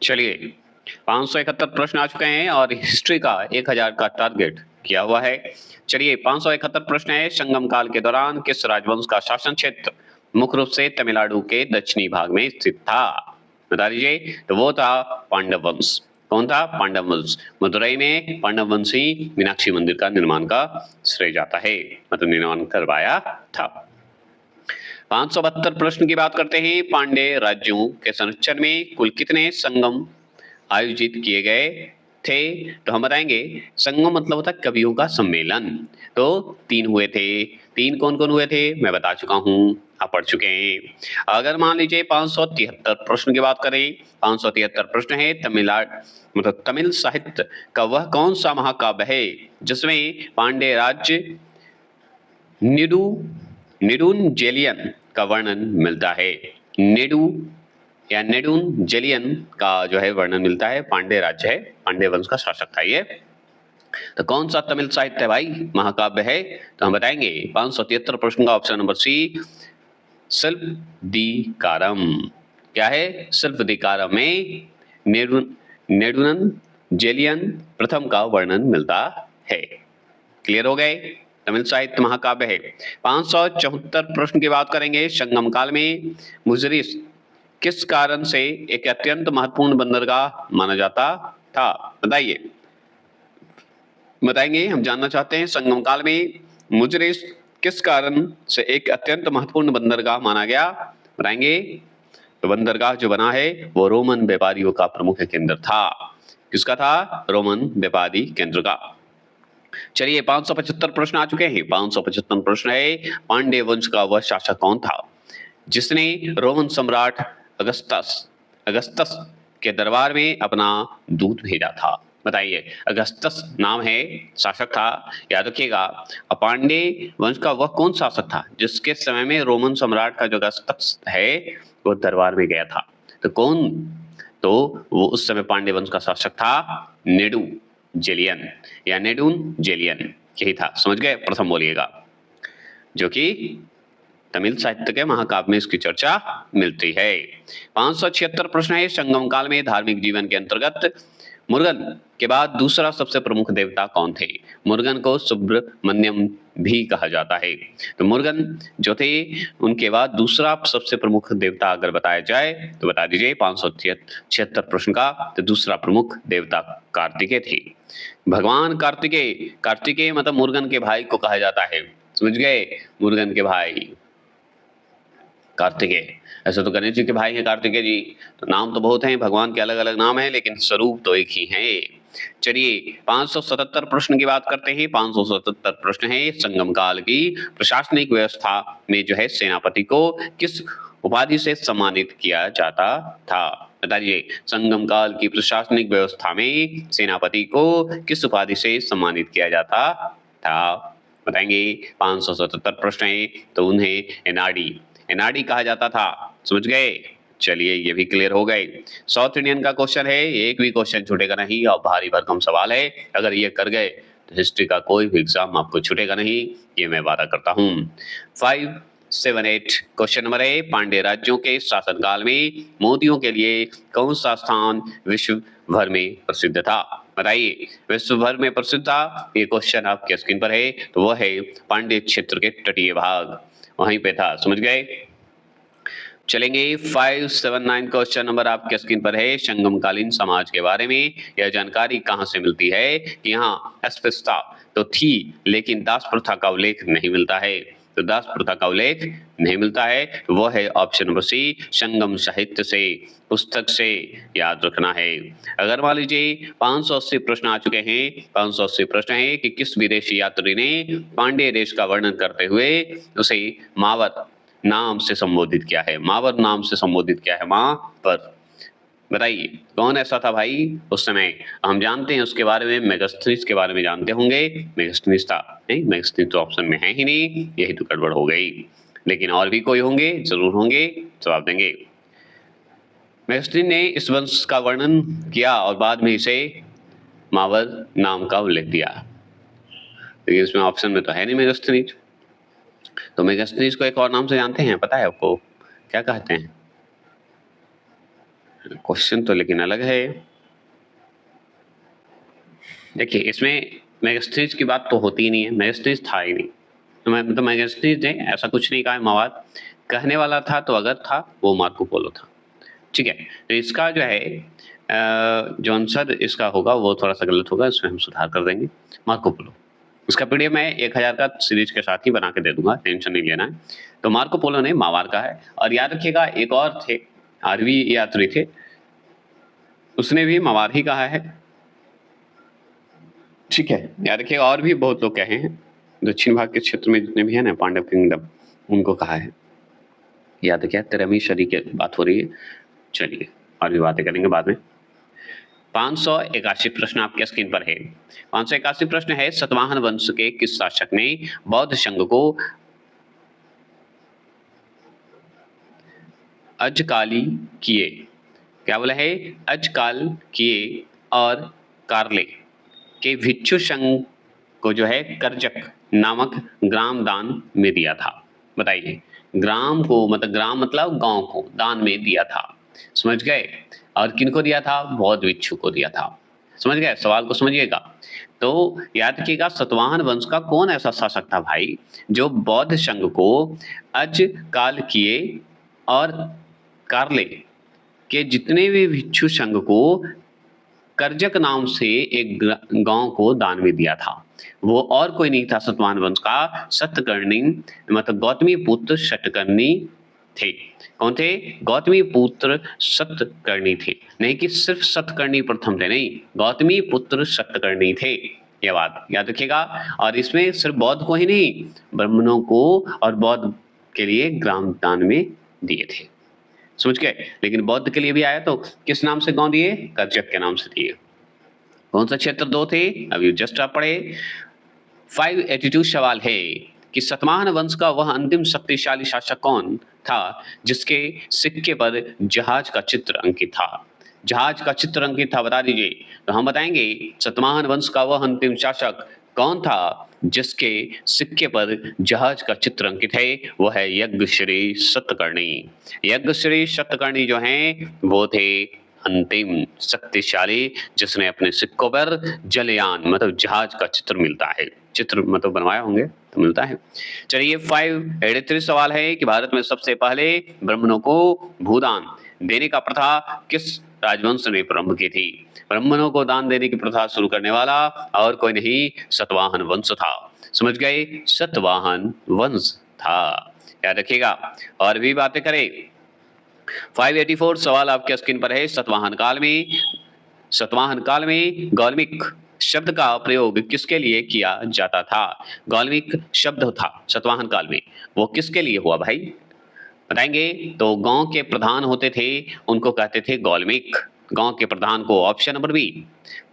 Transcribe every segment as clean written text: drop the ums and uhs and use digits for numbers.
चलिए 571 प्रश्न आ चुके हैं और हिस्ट्री का 1000 का टारगेट किया हुआ है। चलिए 571 प्रश्न है, संगम काल के दौरान किस राजवंश का शासन क्षेत्र मुख्य रूप से तमिलनाडु के दक्षिणी भाग में स्थित था? बता दीजिए। तो वो था पांडव वंश। कौन था? पांडव वंश। मदुरई में पांडव वंशी मीनाक्षी मंदिर का निर्माण का श्रेय जाता है, मतलब निर्माण करवाया था। 572 प्रश्न की बात करते हैं। पांड्य राज्यों के संरक्षण में कुल कितने संगम आयोजित किए गए थे? तो हम बताएंगे संगम मतलब होता है कवियों का सम्मेलन। तो 3 हुए थे। 3 कौन कौन हुए थे मैं बता चुका हूं, आप पढ़ चुके हैं। अगर मान लीजिए 573 प्रश्न की बात करें, 573 प्रश्न है तमिलनाडु मतलब तमिल साहित्य का वह कौन सा महाकाव्य है जिसमें पांड्य राज्य निडू निडूंजेलियन का वर्णन मिलता है? निडू या नेडून-जेलियन का जो है वर्णन मिलता है। पांड्य राज्य है, पांड्य वंश का शासक था ये। तो कौन सा तमिल साहित्य है भाई, महाकाव्य है? तो हम बताएंगे 573 प्रश्न का ऑप्शन नंबर सी शिल्पदीकारम। क्या है? शिल्पदीकारम में नेडूनन जेलियन प्रथम का वर्णन मिलता है। क्लियर हो गए? तमिल साहित्य महाकाव्य है। 574 प्रश्न की बात करेंगे। संगम काल में मुजरिस किस कारण से एक अत्यंत महत्वपूर्ण बंदरगाह माना जाता था? बताइए, बताएंगे। हम जानना चाहते हैं संगम काल में मुजरिस किस कारण से एक अत्यंत महत्वपूर्ण बंदरगाह माना गया? बताएंगे। तो बंदरगाह जो बना है वो रोमन व्यापारियों का प्रमुख केंद्र था। किसका था? रोमन व्यापारी केंद्र का। चलिए 575 प्रश्न आ चुके हैं। 575 प्रश्न है, पांड्य वंश का वह शासक कौन था जिसने रोमन सम्राट अगस्तस के दरबार में अपना दूत भेजा था? बताइए। अगस्तस नाम है, शासक था, याद रखिएगा। पांड्य वंश का वह कौन शासक था जिसके समय में रोमन सम्राट का जो अगस्तस है वो दरबार में गया था? तो कौन? तो वो उस समय पांड्य वंश का शासक था नेडू जेलियन या नेडून जेलियन, यही था। समझ गए? प्रथम बोलिएगा, जो कि तमिल साहित्य के महाकाव्य में इसकी चर्चा मिलती है। 576 प्रश्न है, संगम काल में धार्मिक जीवन के अंतर्गत मुरुगन के बाद दूसरा सबसे प्रमुख देवता कौन थे? मुरुगन को सुब्रमण्यम भी कहा जाता है। तो मुरुगन जो थे उनके बाद दूसरा सबसे प्रमुख देवता अगर बताया जाए तो बता दीजिए। 576 प्रश्न का तो दूसरा प्रमुख देवता कार्तिकेय थे। भगवान कार्तिकेय मतलब मुरुगन के भाई को कहा जाता है। समझ गए? मुरुगन के भाई कार्तिकेय। ऐसे तो गणेश जी के भाई हैं कार्तिकेय जी, तो नाम तो बहुत हैं, भगवान के अलग अलग नाम हैं, लेकिन स्वरूप तो एक ही है। चलिए 577 प्रश्न की बात करते हैं। 577 प्रश्न है, संगम काल की प्रशासनिक व्यवस्था में जो है सेनापति को किस उपाधि से सम्मानित किया जाता था? बताइए। संगम काल की प्रशासनिक व्यवस्था में सेनापति को किस उपाधि से सम्मानित किया जाता था? बताएंगे। 577 प्रश्न है, तो उन्हें एनआरडी कहा जाता था। समझ गए? चलिए ये भी क्लियर हो गए। साउथ इंडियन का क्वेश्चन है, एक भी क्वेश्चन छूटेगा नहीं और भारी भरकम सवाल है। अगर ये कर गए तो हिस्ट्री का कोई भी एग्जाम आपको छूटेगा नहीं, ये मैं वादा करता हूं। 578 क्वेश्चन नंबर है, पांड्य राज्यों के शासनकाल में मोतियों के लिए कौन सा स्थान विश्व भर में प्रसिद्ध था? बताइए। विश्व भर में प्रसिद्ध था, ये क्वेश्चन आपके स्क्रीन पर है, तो वह है पांड्य क्षेत्र के तटीय भाग, वहीं पे था। समझ गए? चलेंगे 579 क्वेश्चन नंबर आपके स्क्रीन पर है, संगमकालीन समाज के बारे में यह जानकारी कहां से मिलती है कि यहाँ अस्पृश्यता तो थी लेकिन दास प्रथा का उल्लेख नहीं मिलता है? तो दास प्रथा का उल्लेख नहीं मिलता है, तो वह है ऑप्शन नंबर सी, संगम साहित्य से, पुस्तक से याद रखना है। अगर मान लीजिए 580 प्रश्न आ चुके हैं, 580 प्रश्न है कि किस विदेशी यात्री ने पांड्य देश का वर्णन करते हुए उसे मावर नाम से संबोधित किया है? मावर नाम से संबोधित किया है, माँ पर। बताइए कौन ऐसा था भाई उस समय? हम जानते हैं उसके बारे में, मेगास्थनीज के बारे में जानते होंगे। मेगास्थनीज था नहीं, मेगास्थनीज तो ऑप्शन में है ही नहीं, यही तो गड़बड़ हो गई। लेकिन और भी कोई होंगे, जरूर होंगे, जवाब देंगे। मेगास्थनीज ने इस वंश का वर्णन किया और बाद में इसे मावर नाम का उल्लेख दिया, लेकिन इसमें ऑप्शन में तो है नहीं मेगास्थनीज। तो मेगास्थनीज को एक और नाम से जानते हैं, पता है आपको क्या कहते हैं? क्वेश्चन तो लेकिन अलग है। देखिए इसमें मेगास्टीज की बात तो होती ही नहीं है, मेगास्टीज था ही नहीं, तो मेगास्टीज ने ऐसा कुछ नहीं कहा है मवाद, कहने वाला था तो अगर था वो मार्को पोलो था। ठीक है, तो इसका जो है जो आंसर इसका होगा वो थोड़ा सा गलत होगा, इसमें हम सुधार कर देंगे, मार्को पोलो। उसका पीडीएफ मैं 1000 का सीरीज के साथ ही बना के दे दूंगा, टेंशन नहीं लेना है। तो मार्को पोलो ने मावार का है। और याद रखिएगा एक और थे, आरवी यात्री थे, उसने भी मावार ही कहा है। ठीक है, याद रखिएगा और भी बहुत लोग कहे हैं, दक्षिण भाग के क्षेत्र में जितने भी हैं ना पांडव किंगडम, उनको कहा है। याद रखिए 13वीं सदी की बात हो रही है। चलिए और भी बातें करेंगे बाद में। 581 प्रश्न आपके स्क्रीन पर है। 581 प्रश्न है, सतवाहन वंश के किस शासक ने बौद्ध संघ को अजकाली किए? क्या बोला है? अजकाल किए और कारले के भिक्षु संघ को जो है कर्जक नामक ग्राम दान में दिया था। बताइए, ग्राम को मतलब ग्राम मतलब गांव को दान में दिया था, समझ गए? और किनको दिया था? बौद्ध भिक्षु को दिया था। समझ गए? सवाल को समझिएगा। तो याद रखिएगा सतवाहन वंश का कौन ऐसा शासक था भाई जो बौद्ध संघ को अजकाल किए और कारले के जितने भी भिक्षु संघ को कर्जक नाम से एक गांव को दान में दिया था, वो और कोई नहीं था सतवाहन वंश का, सतकर्णी मतलब गौतमी पुत्र सतकर्णी थे। कौन थे? गौतमी पुत्र सतकर्णी थे, नहीं कि सिर्फ सतकर्णी प्रथम थे, नहीं, गौतमी पुत्र सतकर्णी थे। ये बात याद रखिएगा। और इसमें सिर्फ बौद्ध को ही नहीं, ब्राह्मणों को और बौद्ध के लिए ग्राम दान में दिए थे, समझ गए? लेकिन बौद्ध के लिए भी आया तो किस नाम से गांव दिए? कर्जक के नाम से दिए। कौन सा क्षेत्र 2 थे? अभी जस्ट आप पढ़े। 582 सवाल है कि सतवाहन वंश का वह अंतिम शक्तिशाली शासक कौन था जिसके सिक्के पर जहाज का चित्र अंकित था? जहाज का चित्र अंकित था, बता दीजिए। तो हम बताएंगे सतवाहन वंश का वह अंतिम शासक कौन था जिसके सिक्के पर जहाज का चित्र अंकित है, वो है यज्ञश्री सतकर्णी। यज्ञश्री सतकर्णी जो हैं वो थे अंतिम शक्तिशाली जिसने अपने सिक्कों पर जलयान मतलब जहाज का चित्र मिलता है, चित्र मतलब बनवाए होंगे तो मिलता है। चलिए 583 सवाल है कि भारत में सबसे पहले ब्राह्मणों को भूदान देने का प्रथा किस राजवंश ने प्रारंभ की थी? ब्राह्मणों को दान देने की प्रथा शुरू करने वाला और कोई नहीं, सतवाहन वंश था। समझ गए? सतवाहन वंश था, याद रखिएगा। और भी बातें करें। 584 सवाल आपके स्क्रीन पर है। सतवाहन काल में गौल्मिक शब्द का प्रयोग किसके लिए किया जाता था? गौल्मिक शब्द था सतवाहन काल में, वो किसके लिए हुआ भाई? बताएंगे। तो गांव के प्रधान होते थे उनको कहते थे गौल्मिक, गांव के प्रधान को, ऑप्शन नंबर बी।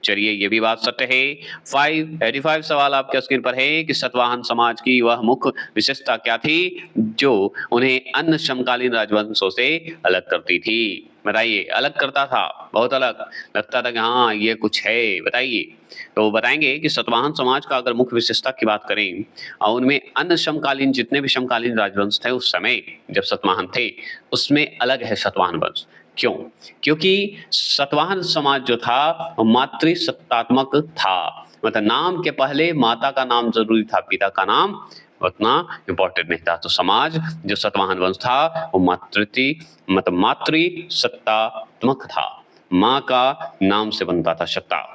चलिए ये भी बात सत्य है। 585 सवाल आपके स्क्रीन पर है कि सतवाहन समाज की वह मुख्य विशेषता क्या थी जो उन्हें अन्य समकालीन राजवंशों से अलग करती थी? बताइए। अलग करता था, बहुत अलग लगता था कि हाँ ये कुछ है, बताइए। तो बताएंगे कि सतवाहन समाज का अगर मुख्य विशेषता की बात करें और उनमें अन्य समकालीन जितने भी समकालीन राजवंश थे उस समय जब सतवाहन थे उसमें अलग है सतवाहन वंश। क्यों? क्योंकि सतवाहन समाज जो था वो मातृसत्तात्मक था, मतलब नाम के पहले माता का नाम जरूरी था, पिता का नाम उतना इंपॉर्टेंट नहीं था। तो समाज जो सतवाहन वंश था वो मातृसत्तात्मक था, माँ का नाम से बनता था सत्ता।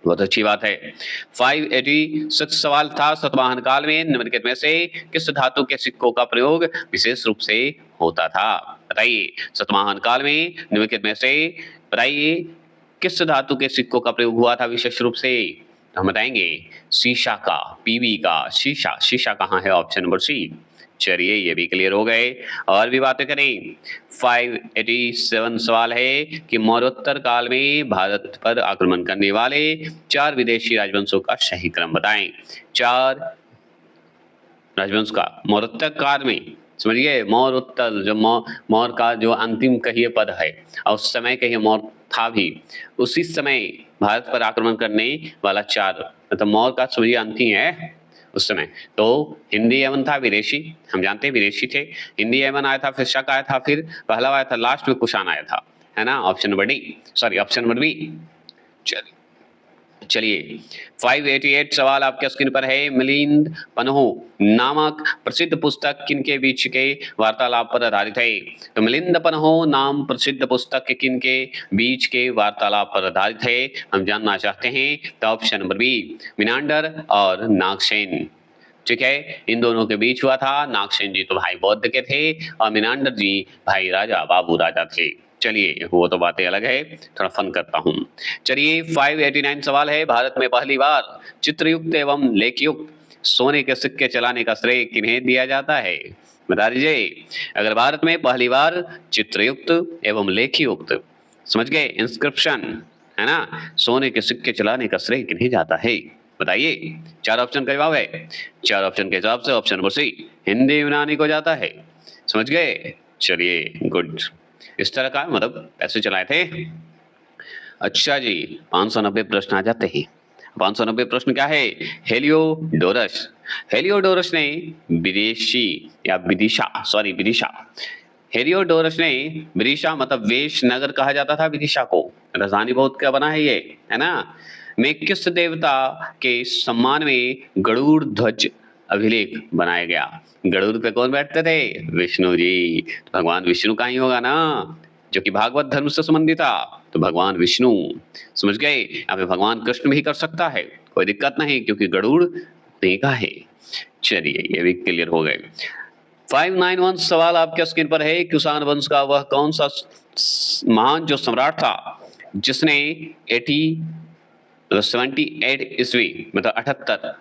बहुत अच्छी बात है। 586 सवाल था सतवाहन काल में निम्नलिखित में से किस धातु के सिक्कों का प्रयोग विशेष रूप से होता था? बताइए। सतवाहन काल में निम्नलिखित में से बताइए किस धातु के सिक्कों का प्रयोग हुआ था विशेष रूप से? तो हम बताएंगे शीशा का, पीवी का, शीशा। शीशा कहाँ है? Option number C. चलिए ये भी क्लियर हो गए। और भी बातें करें। 587 सवाल है कि मौर्योत्तर काल में भारत पर आक्रमण करने वाले 4 विदेशी राजवंशों का सही क्रम बताएं। 4 राजवंश का मौर्योत्तर काल में, समझिए मौर्योत्तर जो मौर्य का जो अंतिम कहिए पद है और उस समय कहिए मौर्य था भी, उसी समय भारत पर आक्रमण करने वाला 4 मतलब मौर्य का समझिए अंत ही है उस समय। तो हिंदी यमन था, विदेशी हम जानते हैं विदेशी थे। हिंदी यमन आया था, फिर शक आया था, फिर पहलव आया था, लास्ट में कुषाण आया था। है ना, option number D, sorry option number B. चलिए 588 सवाल आपके स्क्रीन पर है। मिलिंद पन्ह नामक प्रसिद्ध पुस्तक किनके बीच के वार्तालाप पर आधारित है? तो मिलिंद पन्ह नाम प्रसिद्ध पुस्तक किनके बीच के वार्तालाप पर आधारित है, हम जानना चाहते हैं। तो ऑप्शन नंबर बी, मिनांडर और नागसेन। ठीक है, इन दोनों के बीच हुआ था। नागसेन जी तो भाई बौद्ध के थे और मिनांडर जी भाई राजा बाबू राजा थे। चलिए वो तो बातें अलग है, थोड़ा फन करता हूं। चलिए 589 सवाल है। भारत में पहली बार चित्रयुक्त एवं लेखयुक्त सोने के सिक्के चलाने का श्रेय किन्हें दिया जाता है? बता दीजिए। अगर भारत में पहली बार चित्रयुक्त एवं लेखयुक्त, समझ गए, इंस्क्रिप्शन, है ना, सोने के सिक्के चलाने का श्रेय किन्हें जाता है? बताइए। चार ऑप्शन का जवाब है। चार ऑप्शन के हिसाब से ऑप्शन नंबर सी, हिंदी यूनानी को जाता है। समझ गए? चलिए गुड। इस तरह का मतलब पैसे चलाए थे। अच्छा जी, 590 प्रश्न आ जाते हैं। 590 प्रश्न क्या है? हेलियोडोरस। हेलियोडोरस ने विदेशी या विदिशा, हेलियोडोरस ने विदिशा मतलब वेश नगर कहा जाता था विदिशा को। राजधानी बहुत क्या बना है ये, है ना, में किस देवता के सम्मान में गरुड़ ध्वज अभिलेख बनाया गया? गरुड़ पे कौन बैठते थे? विष्णु जी। तो भगवान विष्णु का ही होगा ना, जो कि भागवत धर्म से संबंधित था। तो भगवान विष्णु। समझ गए? यहाँ पे भगवान कृष्ण भी कर सकता है, कोई दिक्कत नहीं, क्योंकि गरुड़ उन्हीं का है। चलिए ये भी क्लियर हो गए। 591 सवाल आपके स्क्रीन पर है। कुषाण वंश का वह कौन सा महान जो सम्राट था जिसने 78 ईस्वी मतलब 78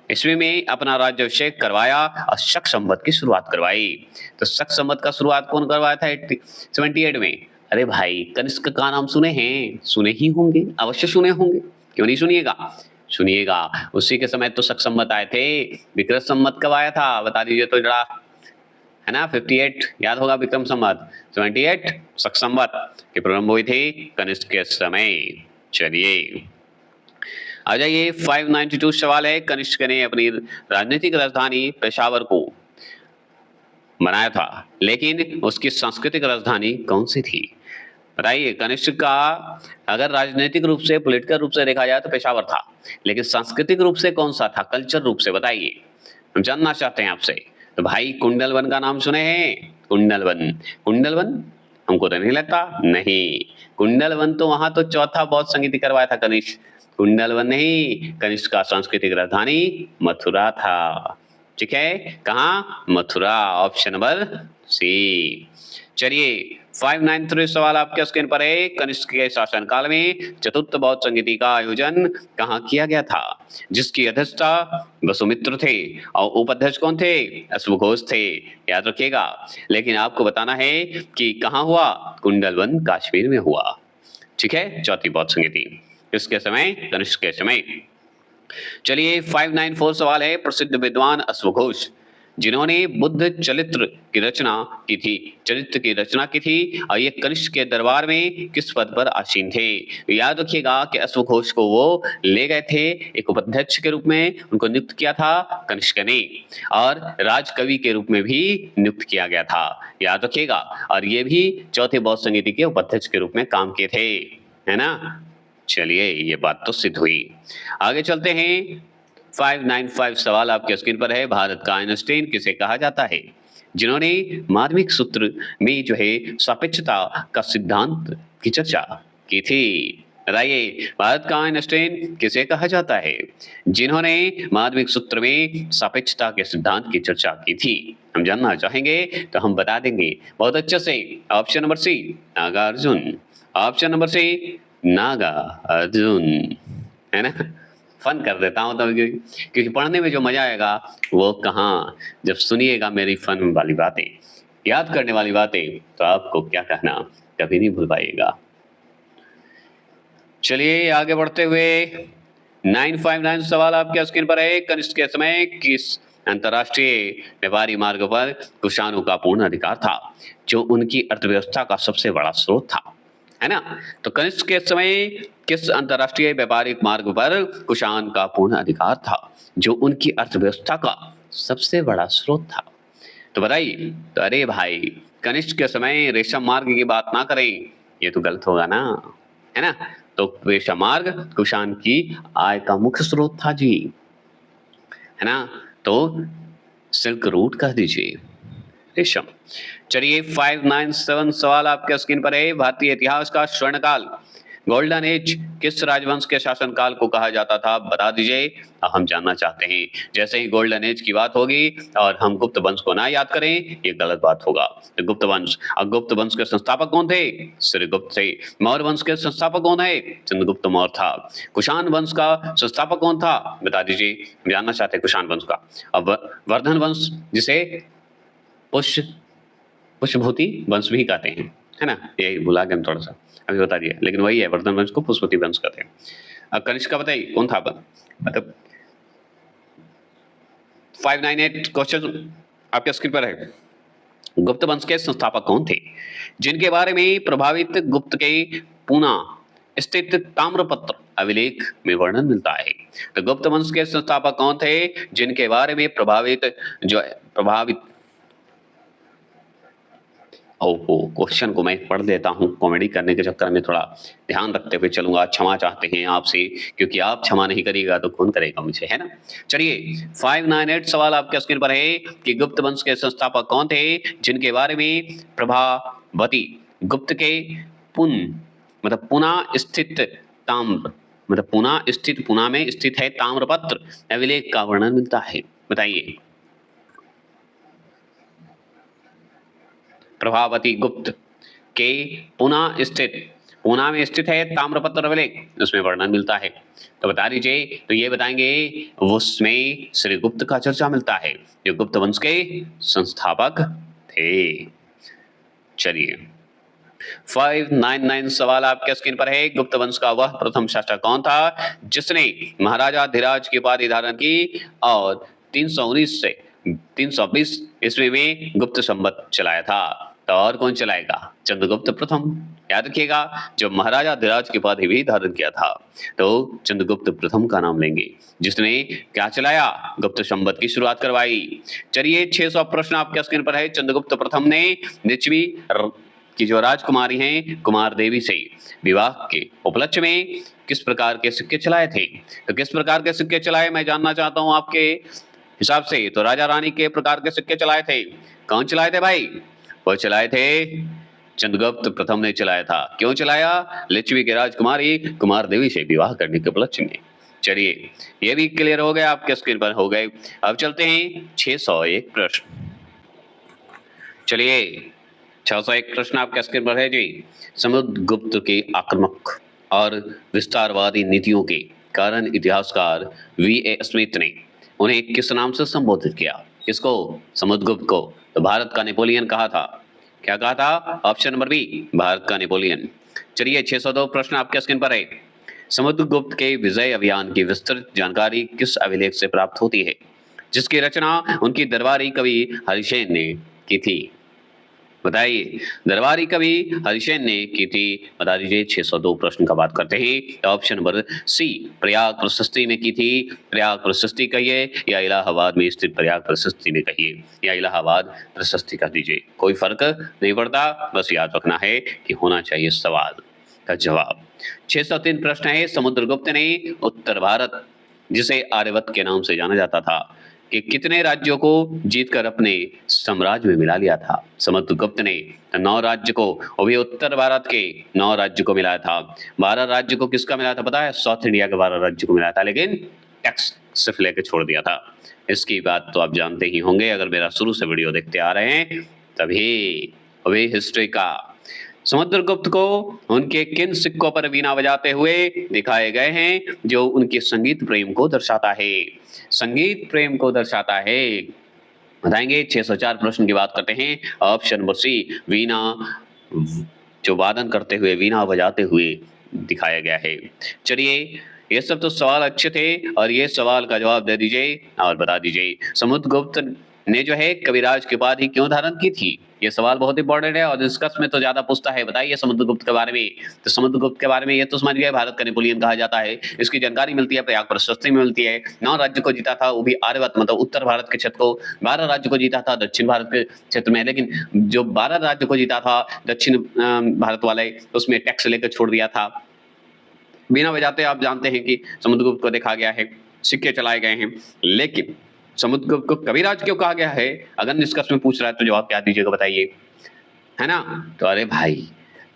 ईस्वी में अपना राज्याभिषेक करवाया और शक संवत की शुरुआत करवाई? तो शक संवत का शुरुआत कौन करवाया था 78 में? अरे भाई कनिष्क का नाम सुने हैं? सुने ही होंगे, अवश्य सुने होंगे, क्यों नहीं सुनिएगा, सुनिएगा। उसी के समय तो शक संवत आए थे। विक्रम संवत कब आया था बता दीजिए तो जरा, है ना, 58 याद होगा विक्रम संवत, 78 शक संवत की प्रारंभ हुई थी कनिष्क के समय। चलिए आ जाइए 592 सवाल है। कनिष्क ने अपनी राजनीतिक राजधानी पेशावर को बनाया था, लेकिन उसकी सांस्कृतिक राजधानी कौन सी थी? बताइए। कनिष्क का अगर राजनीतिक रूप से, पॉलिटिकल रूप से देखा जाए तो पेशावर था, लेकिन सांस्कृतिक रूप से कौन सा था, कल्चर रूप से? बताइए, हम जानना चाहते हैं आपसे। तो भाई कुंडलवन का नाम सुने हैं? कुंडलवन, कुंडलवन हमको तो नहीं लगता, नहीं, कुंडलवन तो वहां तो चौथा बौद्ध संगीति करवाया था कनिष्क, कुंडलवन नहीं। कनिष्क का सांस्कृतिक राजधानी मथुरा था। ठीक है, कहाँ? Mathura, option number C. चलिए 593 सवाल आपके स्क्रीन पर है। कनिष्क के शासनकाल में चतुर्थ बौद्ध संगीति का आयोजन कहाँ किया गया था, जिसकी अध्यक्षता वसुमित्र थे और उपाध्यक्ष कौन थे? अश्वघोष थे, याद रखिएगा। लेकिन आपको बताना है कि कहाँ हुआ? कुंडलवन कश्मीर में हुआ। ठीक है, चौथी बौद्ध संगीति किसके समय? कनिष्क के समय। चलिए 594 सवाल है। प्रसिद्ध विद्वान अश्वघोष जिन्होंने बुद्ध चरित्र की रचना की थी और ये कनिष्क के दरबार में किस पद पर आसीन थे? याद रखिएगा कि अश्वघोष को वो ले गए थे एक उपाध्यक्ष के रूप में, उनको नियुक्त किया था कनिष्क ने, और राजकवि के रूप में भी नियुक्त किया गया था, याद रखिएगा। और ये भी चौथे बौद्ध संगीति के उपाध्यक्ष के रूप में काम किए थे, है ना। चलिए ये बात तो सिद्ध हुई। आगे चलते हैं। 595 सवाल आपके स्क्रीन पर है। भारत का आइंस्टाइन किसे कहा जाता है, जिन्होंने माध्यमिक सूत्र में जो है सापेक्षता का सिद्धांत की चर्चा की थी? बताइए, भारत का आइंस्टाइन किसे कहा जाता है, जिन्होंने माध्यमिक सूत्र में सापेक्षता के सिद्धांत की चर्चा की थी? हम जानना चाहेंगे तो हम बता देंगे बहुत अच्छे से। Option number C, Nagarjuna. Option number C, Nagarjuna, है ना। फन कर देता हूँ तो, क्योंकि पढ़ने में जो मजा आएगा वो कहाँ, जब सुनिएगा मेरी फन वाली बातें, याद करने वाली बातें, तो आपको क्या कहना कभी नहीं भूल पाइएगा। चलिए आगे बढ़ते हुए 959 सवाल आपके स्क्रीन पर है। कनिष्क के समय किस अंतरराष्ट्रीय व्यापारी मार्ग पर कुषाणों का पूर्ण अधिकार था, जो उनकी अर्थव्यवस्था का सबसे बड़ा स्रोत था, है ना। तो कनिष्क के समय किस अंतरराष्ट्रीय व्यापारिक मार्ग पर कुषाण का पूर्ण अधिकार था, जो उनकी अर्थव्यवस्था का सबसे बड़ा स्रोत था? तो बताइए। तो अरे भाई कनिष्क के समय रेशम मार्ग की बात ना करें, ये तो गलत होगा ना, है ना। तो रेशम मार्ग कुषाण की आय का मुख्य स्रोत था जी, है ना। तो सिल्क रूट कह दीजिए रेशम। चलिए 597 सवाल आपके स्क्रीन पर है। भारतीय इतिहास का स्वर्णकाल गोल्डन एज किस राजवंश के शासनकाल को कहा जाता था, बता दीजिए। हम जानना चाहते हैं। जैसे ही गोल्डन एज की बात होगी और हम गुप्त वंश को ना याद करें, ये गलत बात होगा। तो गुप्त वंश, अब गुप्त वंश के संस्थापक कौन थे? श्रीगुप्त थे। मौर्य वंश के संस्थापक कौन है? चंद्रगुप्त मौर्य था। कुषाण वंश का संस्थापक कौन था, बता दीजिए। हम जानना चाहते हैं कुषाण वंश का। अब वर्धन वंश, जिसे पुष्यभूति वंश भी कहते हैं, है ना। यही भुला गए हम थोड़ा सा, अभी बता दिया, लेकिन वही है, वर्धन वंश को पुष्यभूति वंश कहते हैं। अब कनिष्क का बताइए कौन था, मतलब 598 क्वेश्चन आपके स्क्रीन पर है। गुप्त वंश के संस्थापक कौन थे, जिनके बारे में प्रभावित गुप्त के पूना स्थित ताम्रपत्र अभिलेख में वर्णन मिलता है। तो गुप्त वंश के संस्थापक कौन थे, जिनके बारे में प्रभावित ओहो, क्वेश्चन को मैं पढ़ देता हूँ, कॉमेडी करने के चक्कर में थोड़ा ध्यान रखते हुए चलूंगा। क्षमा चाहते हैं आपसे, क्योंकि आप क्षमा नहीं करिएगा तो कौन करेगा मुझे, है ना। चलिए 598 सवाल आपके स्क्रीन पर है कि गुप्त वंश के संस्थापक कौन थे, जिनके बारे में प्रभावती गुप्त के पुना स्थित ताम्र पुना में स्थित है ताम्रपत्र अभिलेख का वर्णन मिलता है, बताइए। प्रभावती गुप्त के पुना में स्थित है ताम्रपत्र अभिलेख, उसमें वर्णन मिलता है, तो बता दीजिए। तो ये बताएंगे उसमें श्रीगुप्त का चर्चा मिलता है, जो गुप्त वंश के संस्थापक थे। चलिए 599 सवाल आपके स्क्रीन पर है। गुप्त वंश का वह प्रथम शासक कौन था, जिसने महाराजा धीराज की उपाधि धारण की और 319 से 320 ईस्वी में गुप्त संवत चलाया था। तो और कौन चलाएगा? चंद्रगुप्त प्रथम, याद रखिएगा, जो महाराजा धीराज की उपाधि भी धारण किया था। तो चंद्रगुप्त प्रथम का नाम लेंगे, जिसने क्या चलाया? गुप्त संवत की शुरुआत करवाई। चलिए 600 प्रश्न आपके स्क्रीन पर है। चंद्रगुप्त प्रथम ने लिच्छवी की जो राजकुमारी हैं कुमार देवी से विवाह के उपलक्ष्य में किस प्रकार के सिक्के चलाए थे? तो किस प्रकार के सिक्के चलाए, मैं जानना चाहता हूं आपके हिसाब से। तो राजा रानी के प्रकार के सिक्के चलाए थे। कौन चलाए थे भाई? वो चलाए थे चंद्रगुप्त प्रथम ने चलाया था। क्यों चलाया? लिच्छवी की राजकुमारी कुमार देवी से विवाह करने के उपलक्ष्य में। चलिए ये भी क्लियर हो गया, आपके स्क्रीन पर हो गए। अब चलते हैं 601 प्रश्न। चलिए 601 प्रश्न आपके स्क्रीन पर है जी। समुद्रगुप्त के आक्रामक और विस्तारवादी नीतियों के कारण इतिहासकार V.A. स्मिथ ने उन्हें किस नाम से संबोधित किया? किसको? समुद्रगुप्त को। तो भारत का नेपोलियन कहा था। क्या कहा था? ऑप्शन नंबर बी, भारत का नेपोलियन। चलिए 602 प्रश्न आपके स्क्रीन पर है। समुद्रगुप्त के विजय अभियान की विस्तृत जानकारी किस अभिलेख से प्राप्त होती है, जिसकी रचना उनकी दरबारी कवि हरिसेन ने की थी? बताइए, दरबारी कवि हरिसेन ने की थी, बता दीजिए। 602 प्रश्न का बात करते हैं। ऑप्शन नंबर सी, प्रयाग प्रशस्ति में की थी। प्रयाग प्रशस्ति कहिए या इलाहाबाद में स्थित प्रयाग प्रशस्ति में कहिए, या इलाहाबाद प्रशस्ति कह दीजिए, कोई फर्क नहीं पड़ता, बस याद रखना है कि होना चाहिए सवाल का जवाब। 603 प्रश्न है। समुद्रगुप्त ने उत्तर भारत, जिसे आर्यवत के नाम से जाना जाता था, कि कितने राज्यों को जीतकर अपने साम्राज्य में मिला लिया था? समुद्रगुप्त ने 9 राज्य को, वो भी उत्तर भारत के 9 राज्य को मिलाया था। 12 राज्य को किसका मिला था पता है? साउथ इंडिया के 12 राज्य को मिलाया था, लेकिन टैक्स सिर्फ लेके छोड़ दिया था। इसकी बात तो आप जानते ही होंगे, अगर मेरा शुरू से वीडियो देखते आ रहे हैं तभी। अभी हिस्ट्री का समुद्रगुप्त को उनके किन सिक्कों पर वीणा बजाते हुए दिखाए गए हैं, जो उनके संगीत प्रेम को दर्शाता है? संगीत प्रेम को दर्शाता है, बताएंगे। 604 प्रश्न की बात करते हैं। ऑप्शन नंबर सी, वीणा, जो वादन करते हुए, वीणा बजाते हुए दिखाया गया है। चलिए ये सब तो सवाल अच्छे थे, और ये सवाल का जवाब दे दीजिए और बता दीजिए। समुद्रगुप्त ने जो है कविराज की उपाधि क्यों धारण की थी? ये सवाल बहुत इंपॉर्टेंट है और डिस्कस में तो ज्यादा पूछता है। बताइए समुद्रगुप्त के बारे में। तो समुद्रगुप्त के बारे में ये तो समझ गए, भारत का नेपोलियन कहा जाता है। इसकी जानकारी मिलती है प्रयाग प्रशस्ति में मिलती है। 9 राज्य को जीता था, वो भी आर्यवर्त मतलब उत्तर भारत के क्षेत्र को। 12 राज्य को जीता था दक्षिण भारत के क्षेत्र में, लेकिन जो 12 राज्य को जीता था दक्षिण भारत वाले, उसमें टैक्स लेकर छोड़ दिया था। बिना वजह आप जानते हैं कि समुद्रगुप्त को देखा गया है, सिक्के चलाए गए हैं, लेकिन समुद्रगुप्त को कविराज क्यों कहा गया है? अगर निष्कर्ष में पूछ रहा है तो जवाब क्या दीजिएगा बताइए, है ना? तो अरे भाई,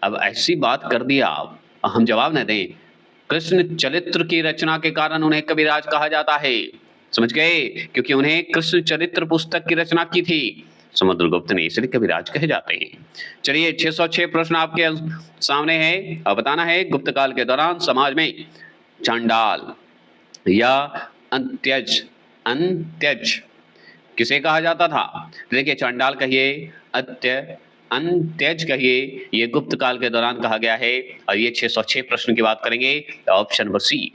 अब ऐसी बात कर दिया आप, हम जवाब न दें। कृष्ण चरित्र की रचना के कारण उन्हें कविराज कहा जाता है, समझ गए? क्योंकि उन्हें कृष्ण चरित्र पुस्तक की रचना की थी समुद्रगुप्त ने, इसलिए कविराज कहे जाते हैं। चलिए 606 प्रश्न आपके सामने है। अब बताना है गुप्त काल के दौरान समाज में चांडाल या अंत्यज किसे कहा जाता था? देखिए चांडाल कहिए, अंत्यज कहिए, ये गुप्त काल के दौरान कहा गया है। और ये 606 प्रश्न की बात करेंगे तो ऑप्शन नंबर सी,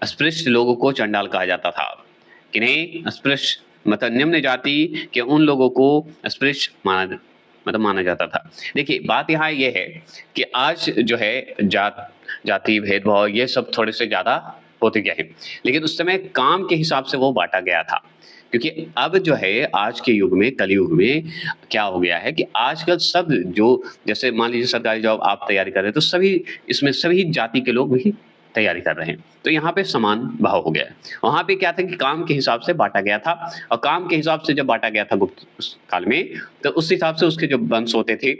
अस्पृश्य लोगों को चांडाल कहा जाता था। किन्हें? अस्पृश्य मतलब निम्न जाति के उन लोगों को अस्पृश्य माना जाता था। देखिए बात यहाँ ये है कि आज जो है जाति भेदभाव ये सब थोड़े से ज्यादा होते गए हैं, लेकिन उस समय काम के हिसाब से वो बांटा गया था। क्योंकि अब जो है आज के युग में, कलयुग में क्या हो गया है कि आजकल सब जो, जैसे मान लीजिए सरकारी जॉब आप तैयारी कर रहे हैं तो सभी इसमें सभी जाति के लोग भी तैयारी कर रहे हैं, तो यहाँ पे समान भाव हो गया है। वहां पे क्या था कि काम के हिसाब से बांटा गया था, और काम के हिसाब से जब बांटा गया था गुप्त काल में, तो उस हिसाब से उसके जो वंश होते थे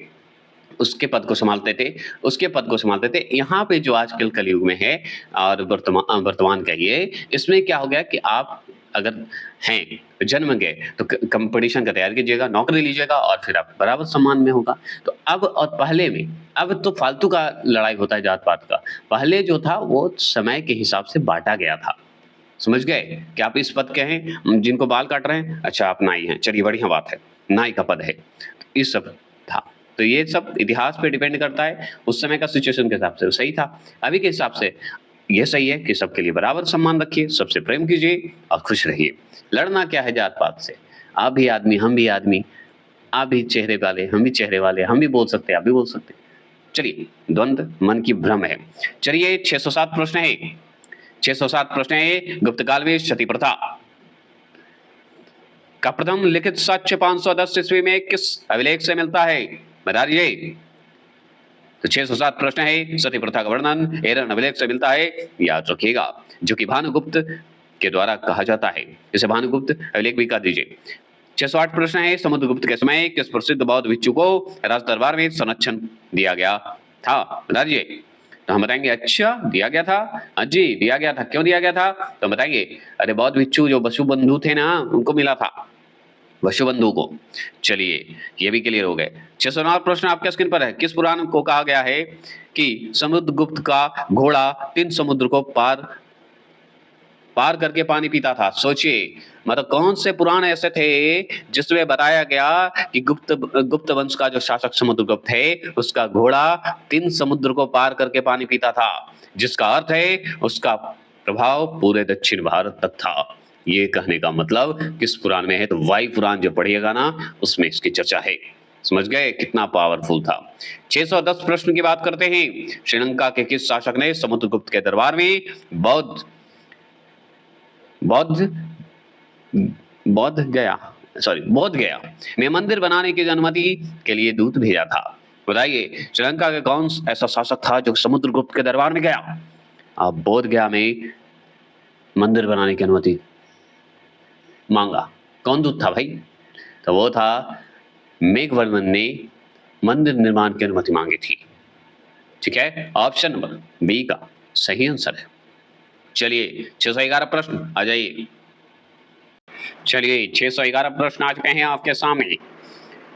उसके पद को संभालते थे। यहाँ पे जो आजकल कलयुग में है और वर्तमान कहिए, इसमें क्या हो गया कि आप अगर हैं जन्म गए तो कंपटीशन का तैयार कीजिएगा, नौकरी लीजिएगा और फिर आप बराबर सम्मान में होगा। तो अब और पहले में, अब तो फालतू का लड़ाई होता है जात पात का। पहले जो था वो समय के हिसाब से बांटा गया था, समझ गए? कि आप इस पद के हैं, जिनको बाल काट रहे हैं, अच्छा आप नाई हैं, चलिए बढ़िया बात है, नाई का पद है, ये सब था। तो ये सब इतिहास पे डिपेंड करता है, उस समय का सिचुएशन के हिसाब से सही था। अभी के हिसाब से ये सही है कि सबके लिए बराबर सम्मान रखिए, सबसे प्रेम कीजिए और खुश रहिए। लड़ना क्या है जात पात से? आप भी आदमी, हम भी आदमी, आप भी चेहरे वाले, हम भी चेहरे वाले, हम भी बोल सकते हैं, आप भी बोल सकते हैं। चलिए, द्वंद्व मन की भ्रम है। चलिए 607 प्रश्न है। 607 प्रश्न है, गुप्त काल में सती प्रथा का प्रथम लिखित साक्ष्य 510 ईस्वी में किस अभिलेख से मिलता है? बता दीजिए। तो 607 प्रश्न है, सती प्रथा का वर्णन एरन अभिलेख से मिलता है, याद रखिएगा, जो कि भानुगुप्त के द्वारा कहा जाता है। इसे भानुगुप्त अभिलेख भी कर दीजिए। 608 प्रश्न है, समुद्रगुप्त के समय किस प्रसिद्ध बौद्ध भिक्षु को राज दरबार में संरक्षण दिया गया था? बता दीजिए। तो हम बताएंगे अच्छा दिया गया था, जी दिया गया था। क्यों दिया गया था? तो बताइए। अरे बौद्ध भिक्षु जो वसुबंधु थे ना, उनको मिला था, वसुबंधु को। चलिए ये भी क्लियर हो गए। 609 प्रश्न आपके स्क्रीन पर है, किस पुराण को कहा गया है कि समुद्रगुप्त का घोड़ा 3 समुद्र को पार करके पानी पीता था? सोचिए, मतलब कौन से पुराण ऐसे थे जिसमें बताया गया कि गुप्त वंश का जो शासक समुद्रगुप्त है, उसका घोड़ा 3 समुद्र को पार करके पानी पीता था, जिसका अर्थ है उसका प्रभाव पूरे दक्षिण भारत तक था। ये कहने का मतलब किस पुराण में है? तो वायु पुराण जो पढ़िएगा ना, उसमें इसकी चर्चा है। समझ गए कितना पावरफुल था। 610 प्रश्न की बात करते हैं। श्रीलंका के किस शासक ने समुद्रगुप्त के दरबार में बोध गया में मंदिर बनाने की अनुमति के लिए दूत भेजा था? बताइए, श्रीलंका के कौन ऐसा शासक था जो समुद्रगुप्त के दरबार में गया और बोध गया में मंदिर बनाने की अनुमति मांगा? कौन दूत था भाई? तो वो था मेघवर्मन ने मंदिर निर्माण की अनुमति मांगी थी। ठीक है, ऑप्शन नंबर बी का सही आंसर है। चलिए 611 प्रश्न आ जाइए। चलिए 611 प्रश्न आ चुके हैं आपके सामने।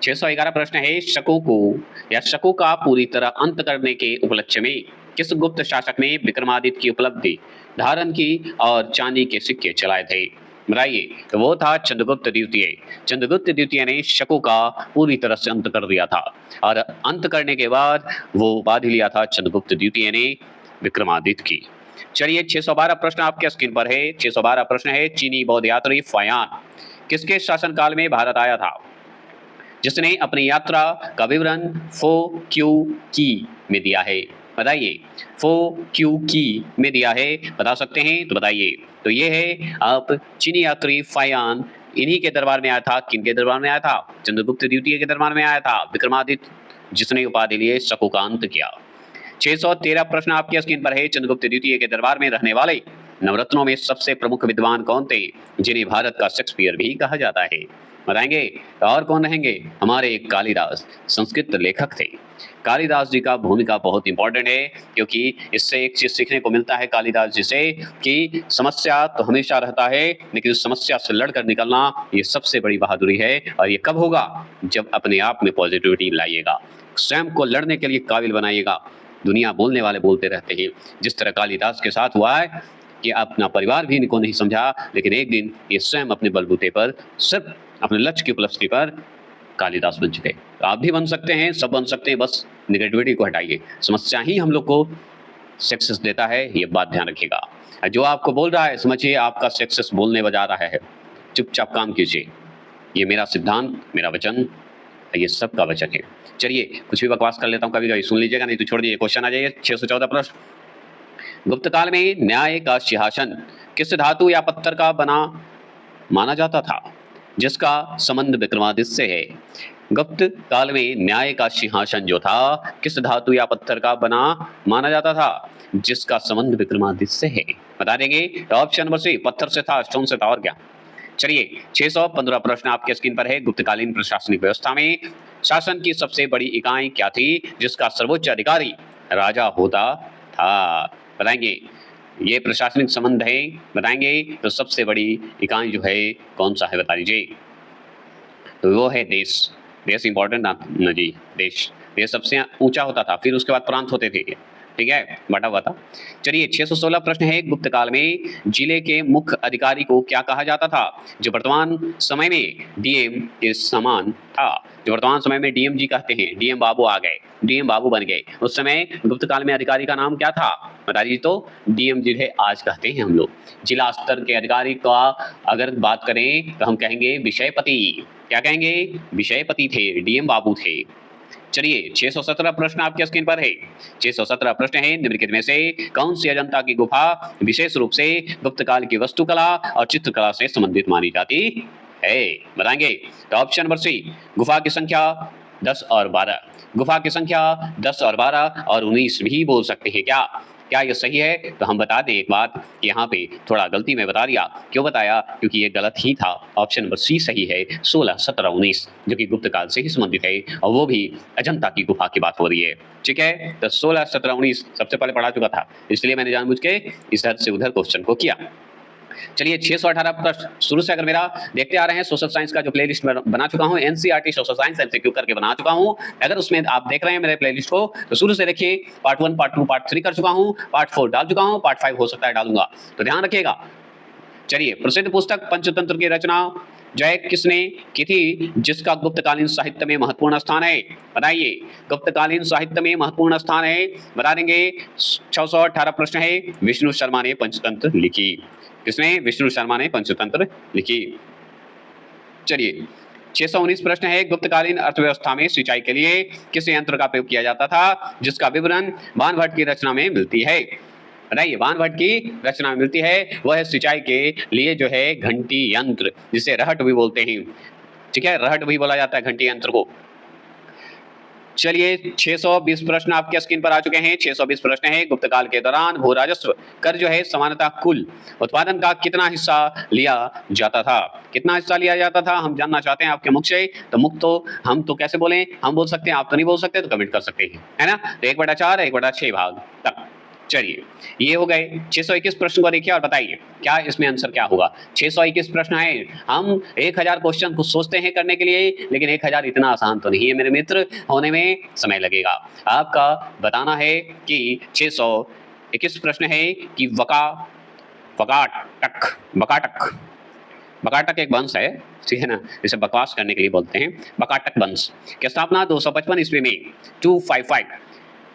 611 प्रश्न है, शकों का पूरी तरह अंत करने के उपलक्ष्य में किस गुप्त शासक ने विक्रमादित्य की उपलब्धि धारण की और चांदी के सिक्के चलाए थे? बताइए। तो वो था चंद्रगुप्त द्वितीय। चंद्रगुप्त द्वितीय ने शकों का पूरी तरह से अंत कर दिया था, और अंत करने के बाद वो उपाधि लिया था चंद्रगुप्त द्वितीय ने विक्रमादित्य की। चलिए 612 प्रश्न आपके स्क्रीन पर है। 612 प्रश्न है, चीनी बौद्ध यात्री फायान किसके शासनकाल में भारत आया था, जिसने अपनी यात्रा का विवरण फो क्यू की में दिया है? बताइए, फो क्यू की में दिया है, बता सकते हैं तो बताइए। तो ये है आप चीनी यात्री फायान, इन्हीं के दरबार में आया था। किनके दरबार में आया था? चंद्रगुप्त द्वितीय के दरबार में आया था, विक्रमादित्य जिसने उपाधि लिए शकुकांत किया। 613 प्रश्न आपकी स्क्रीन पर है। चंद्रगुप्त द्वितीय के दरबार में रहने वाले नवरत्नों में सबसे प्रमुख विद्वान कौन थे, जिन्हें भारत का शेक्सपियर भी कहा जाता है? बताएंगे? और कौन रहेंगे? हमारे कालिदास, संस्कृत लेखक थे। कालिदास जी का भूमिका बहुत इंपॉर्टेंट है, क्योंकि इससे एक चीज सीखने को मिलता है कालिदास जी से कि समस्या तो हमेशा रहता है, लेकिन उस समस्या से लड़कर निकलना ये सबसे बड़ी बहादुरी है। और ये कब होगा? जब अपने आप में पॉजिटिविटी लाइएगा, स्वयं को लड़ने के लिए काबिल बनाइएगा। दुनिया बोलने वाले बोलते रहते हैं, जिस तरह कालिदास के साथ हुआ है कि अपना परिवार भी इनको नहीं समझा, लेकिन एक दिन ये स्वयं अपने बलबूते पर, सिर्फ अपने लक्ष्य की उपलब्धि पर कालिदास बन चुके। तो आप भी बन सकते हैं, सब बन सकते हैं, बस निगेटिविटी को हटाइए। समस्या ही हम लोग को सक्सेस देता है, ये बात ध्यान रखिएगा। जो आपको बोल रहा है समझिए आपका सक्सेस बोलने बजा रहा है, चुपचाप काम कीजिए। ये मेरा सिद्धांत, मेरा वचन, ये सबका वचन है। चलिए कुछ भी बकवास कर लेता हूँ कभी कभी, सुन लीजिएगा, नहीं तो छोड़ दीजिए। क्वेश्चन आ जाइए 614 प्रश्न। गुप्त काल में न्याय का सिंहासन किस धातु या पत्थर का बना माना जाता था, जिसका संबंध विक्रमादित्य से है? गुप्त काल में न्याय का सिंहासन जो था किस धातु या पत्थर का बना माना जाता था, जिसका संबंध विक्रमादित्य से है? बता देंगे? तो ऑप्शन नंबर सी, पत्थर से था, स्टोन से था, और क्या। चलिए 615 प्रश्न आपके स्क्रीन पर है। गुप्तकालीन प्रशासनिक व्यवस्था में शासन की सबसे बड़ी इकाई क्या थी, जिसका सर्वोच्च अधिकारी राजा होता था? बताएंगे? ये प्रशासनिक संबंध है, बताएंगे? तो सबसे बड़ी इकाई जो है कौन सा है, बता दीजिए। तो वो है देश। देश इंपॉर्टेंट ना जी, देश। देश सबसे ऊंचा होता था, फिर उसके बाद प्रांत होते थे, ठीक है, बटा हुआ था। चलिए 616 प्रश्न है। गुप्त काल में जिले के मुख्य अधिकारी को क्या कहा जाता था, जो वर्तमान समय में डीएम के समान था? जो वर्तमान समय में डीएम जी कहते हैं, डीएम बाबू आ गए, डीएम बाबू बन गए। उस समय गुप्त काल में अधिकारी का नाम क्या था, बता दीजिए। तो डीएम जी है, आज कहते हैं हम लोग। जिला स्तर के अधिकारी का अगर बात करें तो हम कहेंगे विषयपति। क्या कहेंगे? विषयपति थे, डीएम बाबू थे। चलिए 617 प्रश्न आपके स्क्रीन पर है। 617 प्रश्न है, निम्नलिखित में से कौन सी अजंता की गुफा विशेष रूप से गुप्त काल की वास्तुकला और चित्रकला से संबंधित मानी जाती है? बताएंगे? तो ऑप्शन नंबर सी, गुफा की संख्या 10 और 12। गुफा की संख्या 10 और 12 और 19 भी बोल सकते हैं। क्या ये सही है? तो हम बता दें एक बात कि यहाँ पे थोड़ा गलती में बता दिया। क्यों बताया? क्योंकि ये गलत ही था। ऑप्शन नंबर सी सही है, 16, 17, 19, जो कि गुप्त काल से ही संबंधित है, और वो भी अजंता की गुफा की बात हो रही है। ठीक है, तो 16, 17, 19 सबसे पहले पढ़ा चुका था, इसलिए मैंने जानबूझ के इधर से उधर क्वेश्चन को किया। चलिए 618 प्रश्न शुरू से अगर मेरा देखते आ रहे हैं, सोशल साइंस का जो प्लेलिस्ट में बना चुका हूं, एनसीईआरटी सोशल साइंस एमसीक्यू करके बना चुका हूं। अगर उसमें आप देख रहे हैं मेरे प्लेलिस्ट को, तो शुरू से देखिए। पार्ट 1, पार्ट 2, पार्ट 3 कर चुका हूं, पार्ट 4 डाल चुका हूं, पार्ट 5 हो सकता है डालूंगा, तो ध्यान रखिएगा। चलिए, प्रसिद्ध पुस्तक पंचतंत्र की रचना जय किसने की थी, जिसका गुप्तकालीन साहित्य में महत्वपूर्ण स्थान है? बताइए, गुप्तकालीन साहित्य में महत्वपूर्ण स्थान है, बता देंगे। 618 प्रश्न है। विष्णु शर्मा ने पंचतंत्र लिखी। किसने? विष्णु शर्मा ने पंचतंत्र लिखी। चलिए 619 प्रश्न है। गुप्तकालीन अर्थव्यवस्था में सिंचाई के लिए किस यंत्र का प्रयोग किया जाता था, जिसका विवरण बाणभट्ट की रचना में मिलती है? बताइए, बाणभट्ट की रचना में मिलती है। वह सिंचाई के लिए जो है घंटी यंत्र, जिसे रहट भी बोलते हैं, ठीक है, रहट भी बोला जाता है घंटी यंत्र को। चलिए 620 प्रश्न आपके स्क्रीन पर आ चुके हैं। 620 प्रश्न है। गुप्त काल के दौरान भू राजस्व कर जो है सामान्यतः कुल उत्पादन का कितना हिस्सा लिया जाता था? कितना हिस्सा लिया जाता था हम जानना चाहते हैं आपके मुख से। तो मुख तो हम तो कैसे बोलें, हम बोल सकते हैं, आप तो नहीं बोल सकते, तो कमेंट कर सकते हैं, है ना। तो 1/4, 1/6 भाग तक। चलिए ये हो गए। 621 प्रश्न को देखिए और बताइए क्या इसमें आंसर क्या होगा। 621 प्रश्न है। हम 1000 क्वेश्चन को सोचते हैं करने के लिए, लेकिन 1000 इतना आसान तो नहीं है मेरे मित्र, होने में समय लगेगा। आपका बताना है कि 621 प्रश्न है कि बकाटक एक वंश है, ठीक है ना, इसे बकवास करने के लिए बोलते हैं। बकाटक वंश की स्थापना 255 ईस्वी में 255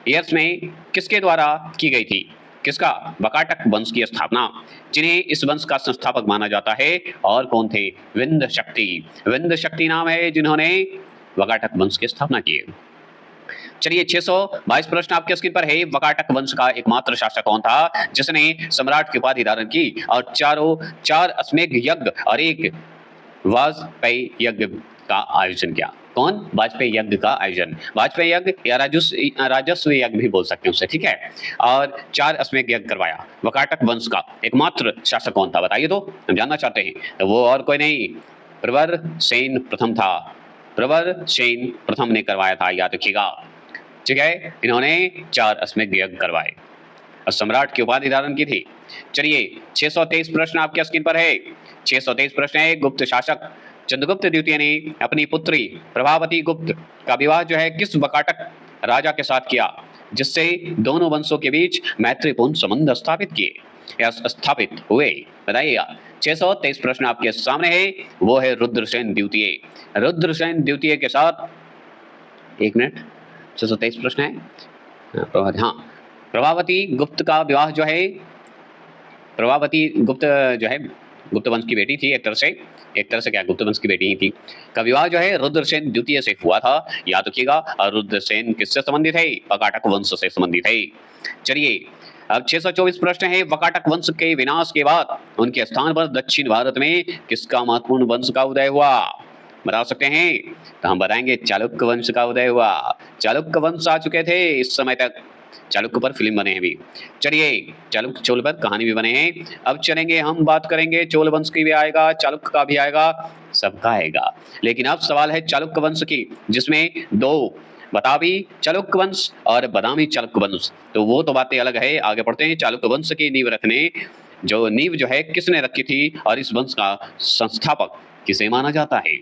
ईयर्स में किसके द्वारा की गई थी? किसका? वकाटक वंश की स्थापना। जिन्हें इस वंश का संस्थापक माना जाता है और कौन थे? विंध्य शक्ति। विंध्य शक्ति नाम है जिन्होंने वकाटक वंश की स्थापना की। चलिए 622 प्रश्न आपके स्क्रीन पर है। वकाटक वंश का एकमात्र शासक कौन था जिसने सम्राट की उपाधि धारण की और चार अश्वमेध यज्ञ और एक वाजपेयी यज्ञ का आयोजन किया? कौन? वाजपेयी यज्ञ का आयोजन। वाजपेयी यज्ञ या राजस्व यज्ञ भी बोल सकते हैं उसे, ठीक है। और 4 अश्वमेध यज्ञ करवाया। वकाटक वंश का एकमात्र शासक कौन था बताइए, तो हम जानना चाहते हैं। तो वो और कोई नहीं, प्रवर सेन प्रथम था। प्रवर सेन प्रथम ने करवाया था, याद रखिएगा, ठीक है। इन्होंने 4 अश्वमेध यज्ञ करवाए और सम्राट की उपाधि धारण की थी। चलिए 623 प्रश्न आपके स्क्रीन पर है। 623 प्रश्न है। गुप्त शासक चंद्रगुप्त द्वितीय ने अपनी पुत्री प्रभावती गुप्त का विवाह जो है किस वकाटक राजा के साथ किया जिससे दोनों वंशों के बीच मैत्रीपूर्ण संबंध स्थापित किए या स्थापित हुए? बताइएगा। 623 प्रश्न आपके सामने है, वो है रुद्रसेन द्वितीय। रुद्रसेन द्वितीय के साथ, एक मिनट, 623 प्रश्न है। हाँ, प्रभावती गुप्त का विवाह जो है, प्रभावती गुप्त जो है गुप्त वंश की बेटी थी, एक तरह से क्या गुप्त वंश की बेटी ही थी, का विवाह जो है रुद्रसेन द्वितीय से हुआ था, याद रखिएगा। और रुद्रसेन किससे संबंधित है? वकाटक वंश से संबंधित है। चलिए अब 624 प्रश्न है। वकाटक वंश के विनाश के बाद उनके स्थान पर दक्षिण भारत में किसका महत्वपूर्ण वंश का उदय हुआ? बता सकते हैं? तो हम बताएंगे चालुक्य वंश का उदय हुआ। चालुक्य वंश आ चुके थे इस समय तक, चालुक्य पर फिल्म बने हैं भी। चलिए चालुक्य चोल पर कहानी भी बने हैं। अब चलेंगे, हम बात करेंगे चोल वंश की भी आएगा, चालुक्य का भी आएगा, सबका आएगा। लेकिन अब सवाल है चालुक्य वंश की, जिसमें 2 बतावी चालुक्य वंश और बादामी चालुक्य वंश। तो वो तो बातें अलग है, आगे पढ़ते हैं। चालुक्य वंश की नींव रखने जो नींव जो है किसने रखी थी और इस वंश का संस्थापक किसे माना जाता है?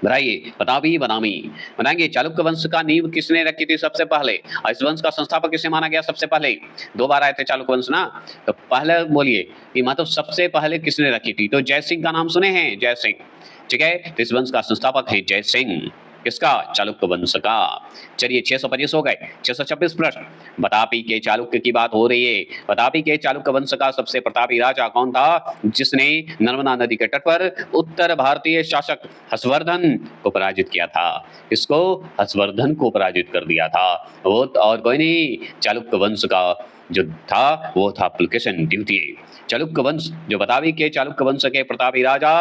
बताइए। बतावी बादामी बताएंगे। चालुक्य वंश का नींव किसने रखी थी सबसे पहले और इस वंश का संस्थापक किसे माना गया सबसे पहले? 2 बार आए थे चालुक्य वंश ना, तो पहले बोलिए कि मतलब सबसे पहले किसने रखी थी? तो जय सिंह का नाम सुने हैं? जय सिंह, ठीक है। तो इस वंश का संस्थापक है जय सिंह। किसका? चालुक्य वंश का। चलिए 625 हो गए। 626 प्रश्न। बतापी के चालुक्य की बात हो रही है। बतापी के चालुक्य वंश का सबसे प्रतापी राजा कौन था जिसने नर्मदा नदी के तट पर उत्तर भारतीय शासक हर्षवर्धन को पराजित किया था? इसको हर्षवर्धन को पराजित कर दिया था। वो और कोई नहीं, चालुक्य वंश का जो था वो था पुलकेशिन द्वितीय। चालुक्य वंश जो बतावी के चालुक्य वंश के प्रतापी राजा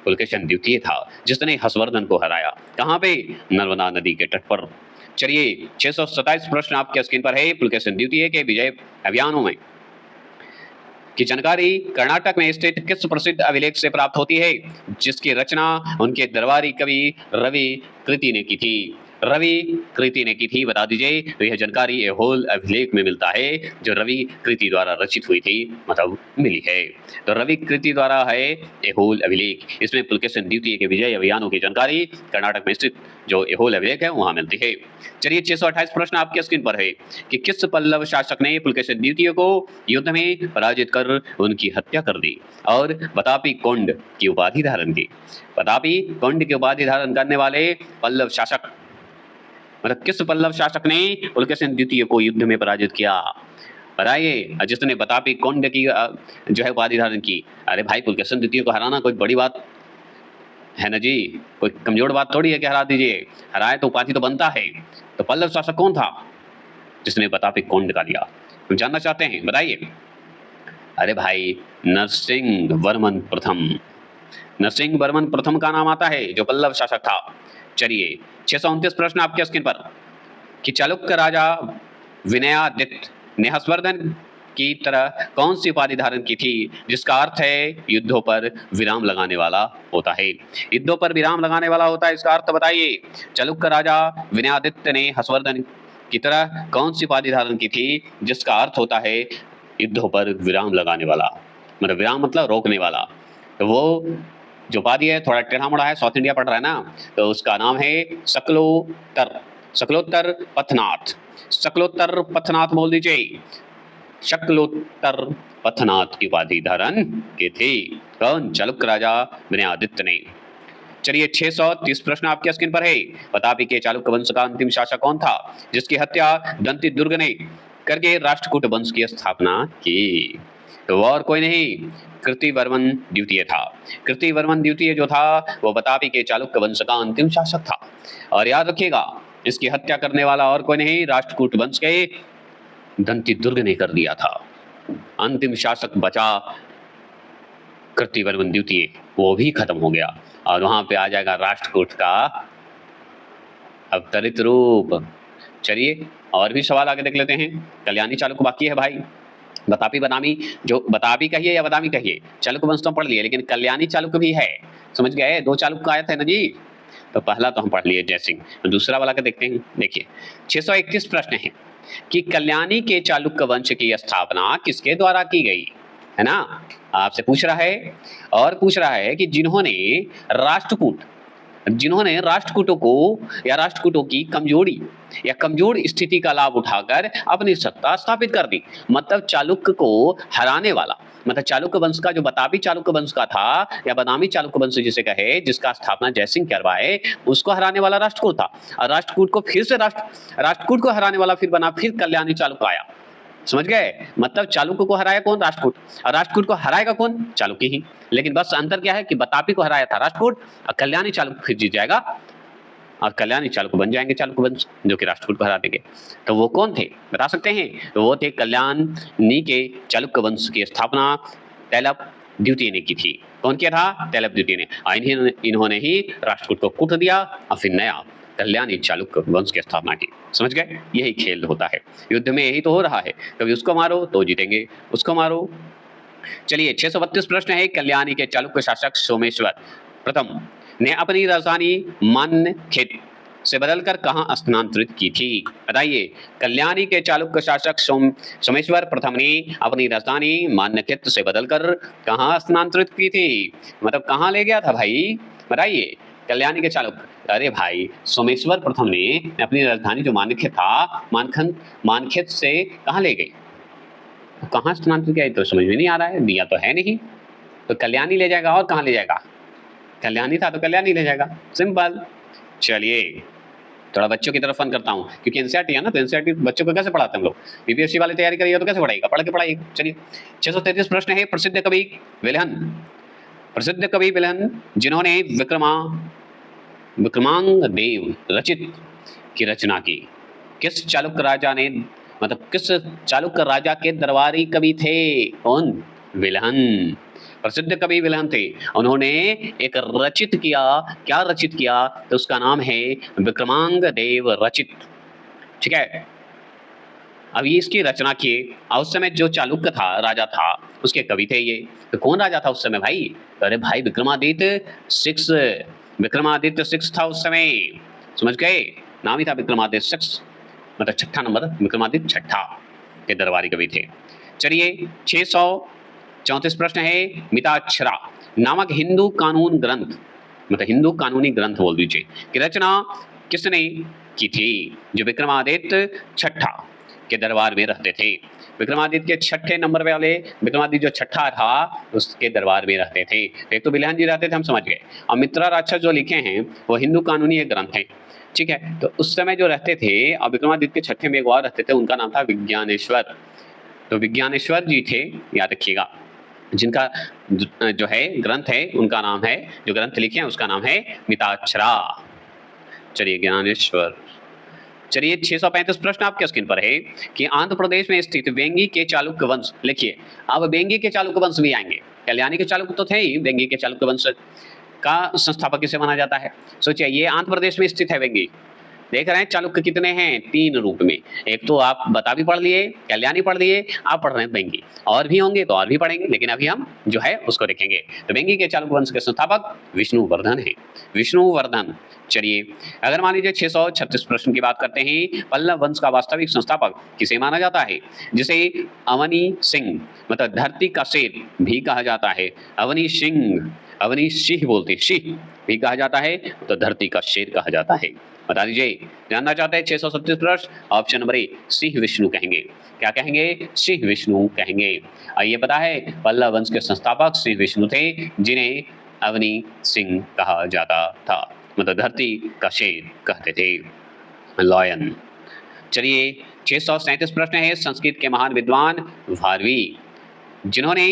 पुलकेशिन द्वितीय था जिसने हर्षवर्धन को हराया। कहां पे? नर्मदा नदी के तट पर। चलिए 627 प्रश्न आपके स्क्रीन पर है। पुलकेशिन द्वितीय के विजय अभियानों में की जानकारी कर्नाटक में स्थित किस प्रसिद्ध अभिलेख से प्राप्त होती है जिसकी रचना उनके दरबारी कवि रवि कृति ने की थी? रवि कृति ने की थी, बता दीजिए। तो यह जानकारी ऐहोल अभिलेख में मिलता है जो रवि कृति द्वारा रचित हुई थी, मतलब मिली है। तो रवि कृति द्वारा है ऐहोल अभिलेख। इसमें पुलकेशिन द्वितीय के विजय अभियानों की जानकारी कर्नाटक में स्थित जो ऐहोल अभिलेख है वहां मिलती है। चलिए 628 प्रश्न आपके स्क्रीन पर है कि किस पल्लव शासक ने पुलकेशिन द्वितीय को युद्ध में पराजित कर उनकी हत्या कर दी और बतापी कोंड की उपाधि धारण की? बतापी कोंड की उपाधि धारण करने वाले पल्लव शासक, मतलब किस पल्लव शासक ने पुलकेशिन द्वितीय को युद्ध में पराजित किया? बताइए। जिसने बतापी कोंड की जो है उपाधि धारण की। अरे भाई, पुलकेशिन द्वितीय को हराना कोई बड़ी बात है ना जी, कोई कमजोर बात थोड़ी है कि हरा दीजिए। हराए तो उपाधि तो बनता है। तो पल्लव शासक कौन था जिसने बतापी कोंड का लिया? हम जानना चाहते हैं, बताइए। अरे भाई, नरसिंह वर्मन प्रथम। नरसिंह वर्मन प्रथम का नाम आता है जो पल्लव शासक था। चलिए 629 प्रश्न आपके स्क्रीन पर कि चालुक्य राजा विनयादित्य ने हर्षवर्धन की तरह कौन सी उपाधि धारण की थी जिसका अर्थ है युद्धों पर विराम लगाने वाला होता है? युद्धों पर विराम लगाने वाला होता है, इसका अर्थ बताइए। चालुक्य राजा विनयादित्य ने हर्षवर्धन की तरह कौन सी उपाधि धारण की थी जिसका अर्थ होता है युद्धों पर विराम लगाने वाला, मतलब विराम मतलब रोकने वाला। तो वो जो उपाधि है थोड़ा टेढ़ा मोड़ा है, साउथ इंडिया पढ़ रहा है ना, तो उसका नाम है शकलोत्तर। शकलोत्तर पथनाथ। शकलोत्तर पथनाथ बोल दीजिए। शकलोत्तर पथनाथ की उपाधि धारण की थी कौन? चालुक्य राजा विनयादित्य ने। चलिए 630 प्रश्न आपके स्क्रीन पर है। बतापी के चालुक्य वंश का अंतिम शासक कौन था जिसकी हत्या दंती दुर्ग ने करके राष्ट्रकूट वंश की स्थापना की। तो वो और कोई नहीं, कृतिवर्मन द्वितीय था। कृतिवर्मन द्वितीय जो था वो बतापी के चालुक्य वंश का अंतिम शासक था। और याद रखिएगा, इसकी हत्या करने वाला और कोई नहीं, राष्ट्रकूट वंश के दंती दुर्ग ने कर दिया था। अंतिम शासक बचा कृतिवर्मन द्वितीय, वो भी खत्म हो गया और वहां पे आ जाएगा राष्ट्रकूट का अवतरित रूप। चलिए और भी सवाल आगे देख लेते हैं। कल्याणी चालुक्य बाकी है भाई। बतापी बदामी, जो बतापी कहिए या बदामी कहिए, चालुक्य वंश तो पढ़ लिए, लेकिन कल्याणी चालुक्य भी है। समझ गए? दो चालुक्य आए थे ना जी। तो पहला तो हम पढ़ लिए जयसिंह, दूसरा वाला का देखते हैं। देखिए 631 प्रश्न है कि कल्याणी के चालुक्य वंश की स्थापना किसके द्वारा की गई, है ना? आपसे पूछ रहा है और पूछ रहा है कि जिन्होंने राष्ट्रकूटों को या राष्ट्रकूटों की कमजोरी या कमजोर स्थिति का लाभ उठाकर अपनी सत्ता स्थापित कर दी। मतलब चालुक्य को हराने वाला, मतलब चालुक्य वंश का जो बतापी चालुक्य वंश का था या बदामी चालुक्य वंश जिसे कहे, जिसका स्थापना जयसिंह करवाए, उसको हराने वाला राष्ट्रकूट था। और राष्ट्रकूट को फिर से राष्ट्रकूट को हराने वाला फिर बना, फिर कल्याणी चालुक्य आया। समझ गए? मतलब चालुक्य को हराया कौन? राष्ट्रकूट। और राष्ट्रकूट को हराएगा कौन? चालुक्य ही। लेकिन बस अंतर क्या है कि बतापी को हराया था राष्ट्रकूट और कल्याणी चालुक्य फिर जीत जाएगा और कल्याणी चालुक्य बन जाएंगे चालुक्य वंश, जो कि राष्ट्रकूट को हरा देंगे। तो वो कौन थे बता सकते हैं? तो वो थे कल्याणी के चालुक्य वंश की स्थापना तैलप द्वितीय ने की थी। कौन किया था? तैलप द्वितीय ने। इन्होंने ही राष्ट्रकूट को कूट दिया और फिर नया कल्याणी चालुक्य वंश की स्थापना की। समझ गए? यही खेल होता है युद्ध में, यही तो हो रहा है। कभी उसको मारो तो जीतेंगे, उसको मारो। चलिए 632 प्रश्न है। कल्याणी के चालुक्य शासक सोमेश्वर प्रथम ने अपनी राजधानी मान्यखेत से बदलकर कहां स्थानांतरित की थी? बताइए। कल्याणी के चालुक्य शासक सोमेश्वर प्रथम ने अपनी राजधानी मान्यखेत से बदलकर कहां स्थानांतरित की थी? मतलब कहां ले गया था भाई? बताइए। कल्याणी के चालुक्य, अरे भाई सोमेश्वर प्रथम ने अपनी राजधानी जो मान्यखेत था, मानखेत से कहां ले गए? कहां स्थानांतरित किया तो समझ में नहीं आ रहा है, दिया तो है नहीं। तो कल्याणी ले जाएगा और कहां ले जाएगा? कल्याणी था तो कल्याणी ले जाएगा, सिंपल। चलिए थोड़ा बच्चों की तरफ फन करता हूं, क्योंकि एनसीईआरटी है ना, तो एनसीईआरटी बच्चों को कैसे पढ़ाते हैं हम लोग? यूपीएससी वाले तैयारी करिएगा तो कैसे पढ़ाएगा? पढ़ के पढ़ाइएगा। चलिए 633 प्रश्न है। प्रसिद्ध कवि विल्हन जिन्होंने विक्रमांग देव रचित की रचना की, किस चालुक्य राजा ने, मतलब किस चालुक्य राजा के दरबारी कवि थे? कौन? विल्हन। प्रसिद्ध कवि विल्हन थे। उन्होंने एक रचित किया, क्या रचित किया? तो उसका नाम है विक्रमांग देव रचित। ठीक है, अभी इसकी रचना किए और उस समय जो चालुक्य था, राजा था, उसके कवि थे ये। तो कौन राजा था उस समय भाई? अरे भाई विक्रमादित्य 6, विक्रमादित्य 6 था उस समय। समझ गए? नाम ही था विक्रमादित्य 6, मतलब छठा नंबर, विक्रमादित्य छठा के दरबारी कवि थे। चलिए 634 प्रश्न है। मिताक्षरा नामक हिंदू कानून ग्रंथ, मतलब हिंदू कानूनी ग्रंथ बोल दीजिए, की रचना किसने की थी? जो विक्रमादित्य छठा के दरबार में रहते थे। विक्रमादित्य के छठे नंबर वाले, विक्रमादित्य जो छठा था उसके दरबार में रहते थे। एक तो बिल्हन जी रहते थे, हम समझ गए। और मित्रा राक्षस जो लिखे हैं वो हिंदू कानूनी एक ग्रंथ है। ठीक है, तो उस समय जो रहते थे, और विक्रमादित्य के छठे में एक और रहते थे, उनका नाम था विज्ञानेश्वर। तो विज्ञानेश्वर जी थे, याद रखिएगा। जिनका जो है ग्रंथ है, उनका नाम है, जो ग्रंथ लिखे हैं उसका नाम है मिताक्षरा। चलिए ज्ञानेश्वर। चलिए 635 प्रश्न आपके स्क्रीन पर है कि आंध्र प्रदेश में स्थित वेंगी के चालुक्य वंश, लिखिए। अब वेंगी के चालुक्य वंश भी आएंगे। कल्याणी के चालुक्य तो थे ही, वेंगी के चालुक्य वंश का संस्थापक किसे माना जाता है? सोचिए, ये आंध्र प्रदेश में स्थित है वेंगी। देख रहे हैं चालुक्य कितने हैं? 3 रूप में। एक तो आप बतापी पढ़ लिए, कल्याणी पढ़ लिए, आप पढ़ रहे हैं वेंगी। और भी होंगे तो और भी पढ़ेंगे, लेकिन अभी हम जो है उसको देखेंगे। तो वेंगी के चालुक्य वंश के संस्थापक विष्णुवर्धन है, विष्णुवर्धन। चलिए अगर मान लीजिए 636 प्रश्न की बात करते हैं। पल्लव वंश का वास्तविक संस्थापक किसे माना जाता है? जिसे अवनी सिंह, मतलब धरती का शेर भी कहा जाता है। अवनी सिंह, अवनी सिंह बोलते, सिंह भी कहा जाता है, तो धरती का शेर कहा जाता है। बता दीजिए। जानना चाहते हैं 637 प्रश्न? Option number A, Singh Vishnu कहेंगे। क्या कहेंगे? सिंह विष्णु कहेंगे। ये पता है पल्लव वंश के संस्थापक सिंह विष्णु थे, जिन्हें अवनी सिंह कहा जाता था, मतलब धरती का शेर कहते थे, लॉयन। चलिए 637 प्रश्न है संस्कृत के महान विद्वान भारवी, जिन्होंने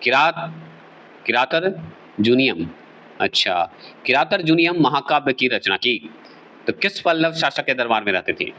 किरातर जूनियम, अच्छा किरातर जूनियम महाकाव्य की रचना की, तो किस पल्लव शासक के दरबार में रहते थे?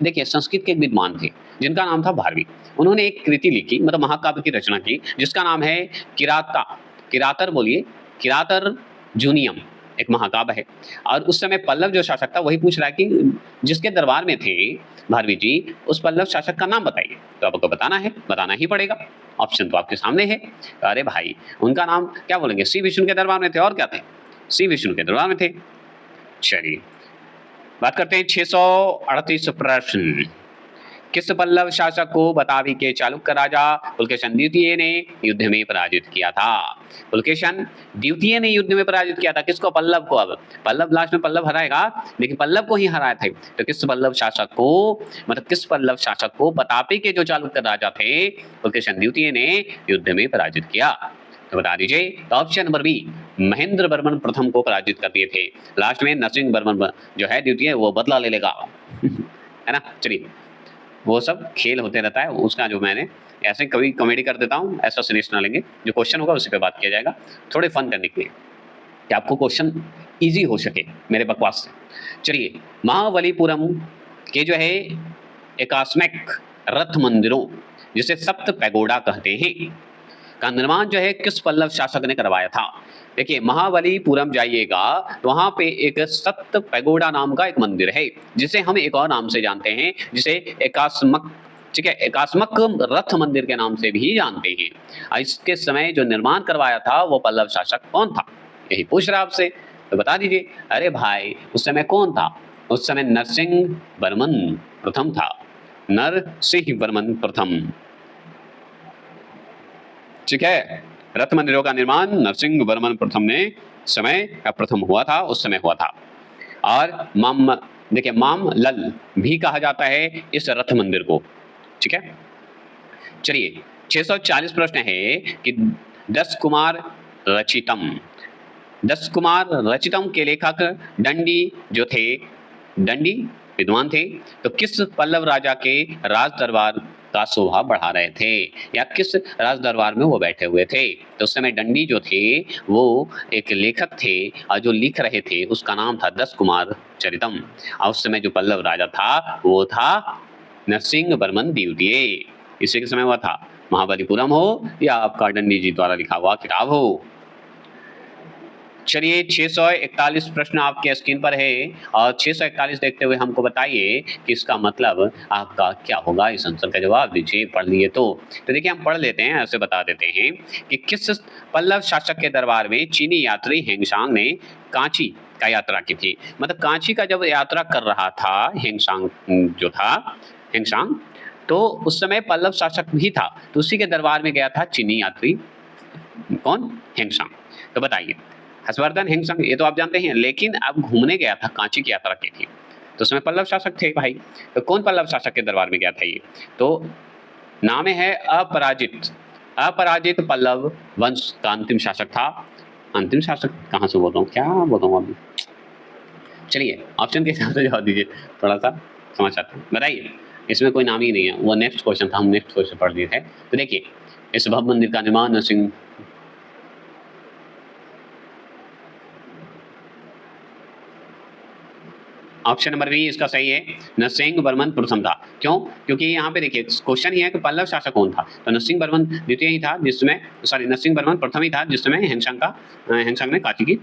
देखिए संस्कृत के एक विद्वान थे जिनका नाम था भारवी। उन्होंने एक कृति लिखी, मतलब महाकाव्य की रचना की, जिसका नाम है किरातर बोलिए, किरातर जूनियम एक महाकाव्य है। और उस समय पल्लव जो शासक था वही पूछ रहा है कि जिसके दरबार में थे भारवी जी, उस पल्लव शासक का नाम बताइए। तो आपको बताना है, बताना ही पड़ेगा, ऑप्शन तो आपके सामने है। अरे भाई उनका नाम क्या बोलेंगे, श्री विष्णु के दरबार में थे, और क्या थे, श्री विष्णु के दरबार में थे। चलिए बात करते हैं 638 प्रश्न। किस पल्लव शासक को बतावी के चालुक्य राजा पुलकेशन द्वितीय ने युद्ध में पराजित किया था? पुलकेशन द्वितीय ने युद्ध में पराजित किया था किसको? पल्लव को। अब पल्लव लास्ट में पल्लव हराएगा, लेकिन पल्लव को ही हराया था। तो किस पल्लव शासक को, मतलब किस पल्लव शासक को बतापी के जो चालुक्य राजा थे पुलकेशन द्वितीय ने युद्ध में पराजित किया? तो बता दीजिए। तो option number B, Mahendra Varman प्रथम को पराजित कर दिए थे। लास्ट में नरसिंह वर्मन जो है द्वितीय, वो बदला ले लेगा है ना। चलिए वो सब खेल होते रहता है, उसका जो मैंने ऐसे कभी कॉमेडी कर देता हूँ, ऐसा सीरियस ना लेंगे। जो क्वेश्चन होगा उसी पे बात किया जाएगा, थोड़े फन करने के लिए, कि आपको क्वेश्चन इजी हो सके मेरे बकवास से। चलिए महाबलीपुरम के जो है एकास्मिक रथ मंदिरों, जिसे सप्त पैगोडा कहते हैं, का निर्माण जो है किस पल्लव शासक ने करवाया था? देखिए महाबलीपुरम जाइएगा तो वहां पे एक सप्त पैगोडा नाम का एक मंदिर है, जिसे हम एक और नाम से जानते हैं, जिसे एकास्मक, ठीक है, एकास्मक रथ मंदिर के नाम से भी जानते हैं। इसके समय जो निर्माण करवाया था वो पल्लव शासक कौन था, यही पूछ रहा आपसे, तो बता दीजिए। अरे भाई उस समय कौन था? उस समय नरसिंह वर्मन प्रथम था, नरसिंह वर्मन प्रथम, ठीक है। रथ मंदिरों का निर्माण नरसिंह वर्मन प्रथम ने समय प्रथम हुआ था, उस समय हुआ था। और देखिए माम लल भी कहा जाता है इस रथ मंदिर को, ठीक है। चलिए 640 प्रश्न है कि दस कुमार रचितम के लेखक दंडी जो थे, दंडी विद्वान थे, तो किस पल्लव राजा के राज दरबार का शोभा बढ़ा रहे थे, या किस राज दरबार में वो बैठे हुए थे? तो उस समय दंडी जो थे वो एक लेखक थे, और जो लिख रहे थे उसका नाम था दस कुमार चरितम, और उस समय जो पल्लव राजा था वो था नरसिंह वर्मन द्वितीय। इसी के समय हुआ था, महाबलीपुरम हो या आपका दंडी जी द्वारा लिखा हुआ किताब हो। चलिए 641 प्रश्न आपके स्क्रीन पर है, और 641 देखते हुए हमको बताइए कि इसका मतलब आपका क्या होगा। इस आंसर का जवाब दीजिए, पढ़ लिए तो देखिए हम पढ़ लेते हैं, ऐसे बता देते हैं कि किस पल्लव शासक के दरबार में चीनी यात्री हेंगशांग ने कांची का यात्रा की थी? मतलब कांची का जब यात्रा कर रहा था हेंगशांग जो था, हेंगशांग, तो उस समय पल्लव शासक भी था, तो उसी के दरबार में गया था चीनी यात्री, कौन? हेंगशांग। तो बताइए, हर्षवर्धन हेंगसंग ये तो आप जानते हैं, लेकिन अब घूमने गया था, कांची की यात्रा की थी, तो उसमें पल्लव शासक थे भाई। तो कौन पल्लव शासक के दरबार में गया था ये? तो नाम है अपराजित पल्लव वंश का अंतिम शासक था। अंतिम शासक कहाँ से बोल रहा हूँ, क्या बोल रहा हूँ अभी? चलिए ऑप्शन के हिसाब से जवाब दीजिए, थोड़ा सा समझ आता है। बताइए, इसमें कोई नाम ही नहीं है, वो नेक्स्ट क्वेश्चन था, हम नेक्स्ट क्वेश्चन पढ़ लिए थे। तो देखिए इस भव्य मंदिर का निर्माण नरसिंह, ऑप्शन नंबर बी इसका सही है, नरसिंह वर्मन प्रथम था। क्यों? क्योंकि यहाँ पे देखिए क्वेश्चन ही है कि पल्लव शासक कौन था, तो नरसिंह वर्मन द्वितीय ही था जिसमें, सॉरी नरसिंह वर्मन प्रथम ही था जिसमें हेंगशांग ने कांची की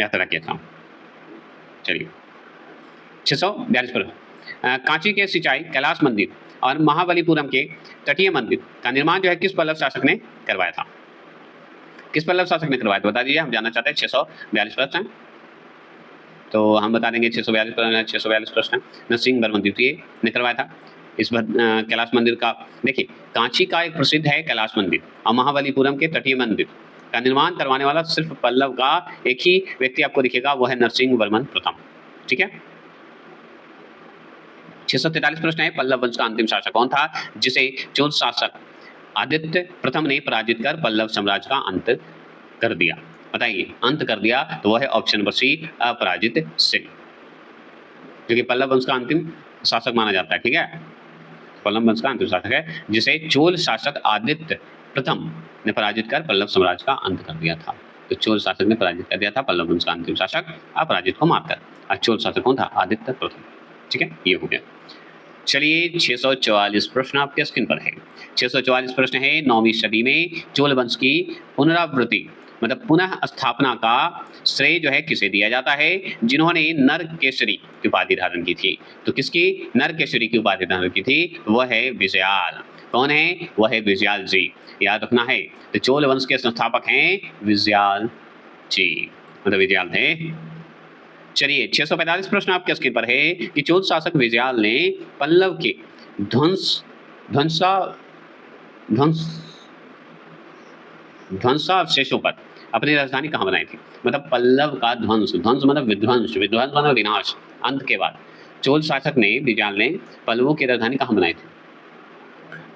यात्रा किया था। चलिए 642 पर कांची के सिंचाई कैलाश मंदिर और महाबलीपुरम के तटीय मंदिर का निर्माण जो है किस पल्लव शासक ने करवाया था? किस पल्लव शासक ने करवाया था बता दीजिए, हम जानना चाहते हैं। 642 प्रश्न है, तो हम बता देंगे 642 प्रश्न नरसिंह वर्मन द्वितीय ने करवाया था इस कैलाश मंदिर का। देखिए कांची का एक प्रसिद्ध है कैलाश मंदिर, और महाबलीपुरम के तटीय मंदिर का निर्माण करवाने वाला सिर्फ पल्लव का एक ही व्यक्ति आपको दिखेगा, वो है नरसिंह वर्मन प्रथम, ठीक है। 643 प्रश्न है, पल्लव वंश का अंतिम शासक कौन था जिसे चोल शासक आदित्य प्रथम ने पराजित कर पल्लव साम्राज्य का अंत कर दिया? बताइए, अंत कर दिया, तो वह है ऑप्शन नंबर सी, अपराजित सिंह, जो कि पल्लव वंश का अंतिम शासक माना जाता है, ठीक है, पल्लव वंश का अंतिम शासक है, जिसे चोल शासक आदित्य प्रथम ने पराजित कर पल्लव साम्राज्य का अंत कर दिया था। तो चोल शासक ने पराजित कर दिया था पल्लव वंश का अंतिम शासक अपराजित को मारकर। और चोल शासक कौन था? आदित्य प्रथम, ठीक है, ये हो गया। चलिए 644 प्रश्न आपके स्क्रीन पर है। 644 प्रश्न है, 9वीं सदी में चोल वंश की पुनरावृत्ति मतलब पुनः स्थापना का श्रेय जो है किसे दिया जाता है? जिन्होंने नर केसरी की उपाधि धारण की थी। तो किसकी नर केसरी की उपाधि धारण की थी? वह है विजयाल। कौन है? वह है विजयाल जी, याद रखना है। तो चोल वंश के संस्थापक हैं विजयाल जी, मतलब विजयाल थे। चलिए 645 प्रश्न आपके स्क्रीन पर है कि चोल शासक विजयाल ने पल्लव के ध्वंसावशेषों पर अपनी राजधानी कहाँ बनाई थी? मतलब पल्लव का ध्वंस मतलब विध्वंस मतलब विनाश, अंत के बाद चोल शासक ने विजयाल ने पल्लवों की राजधानी कहाँ बनाई थी?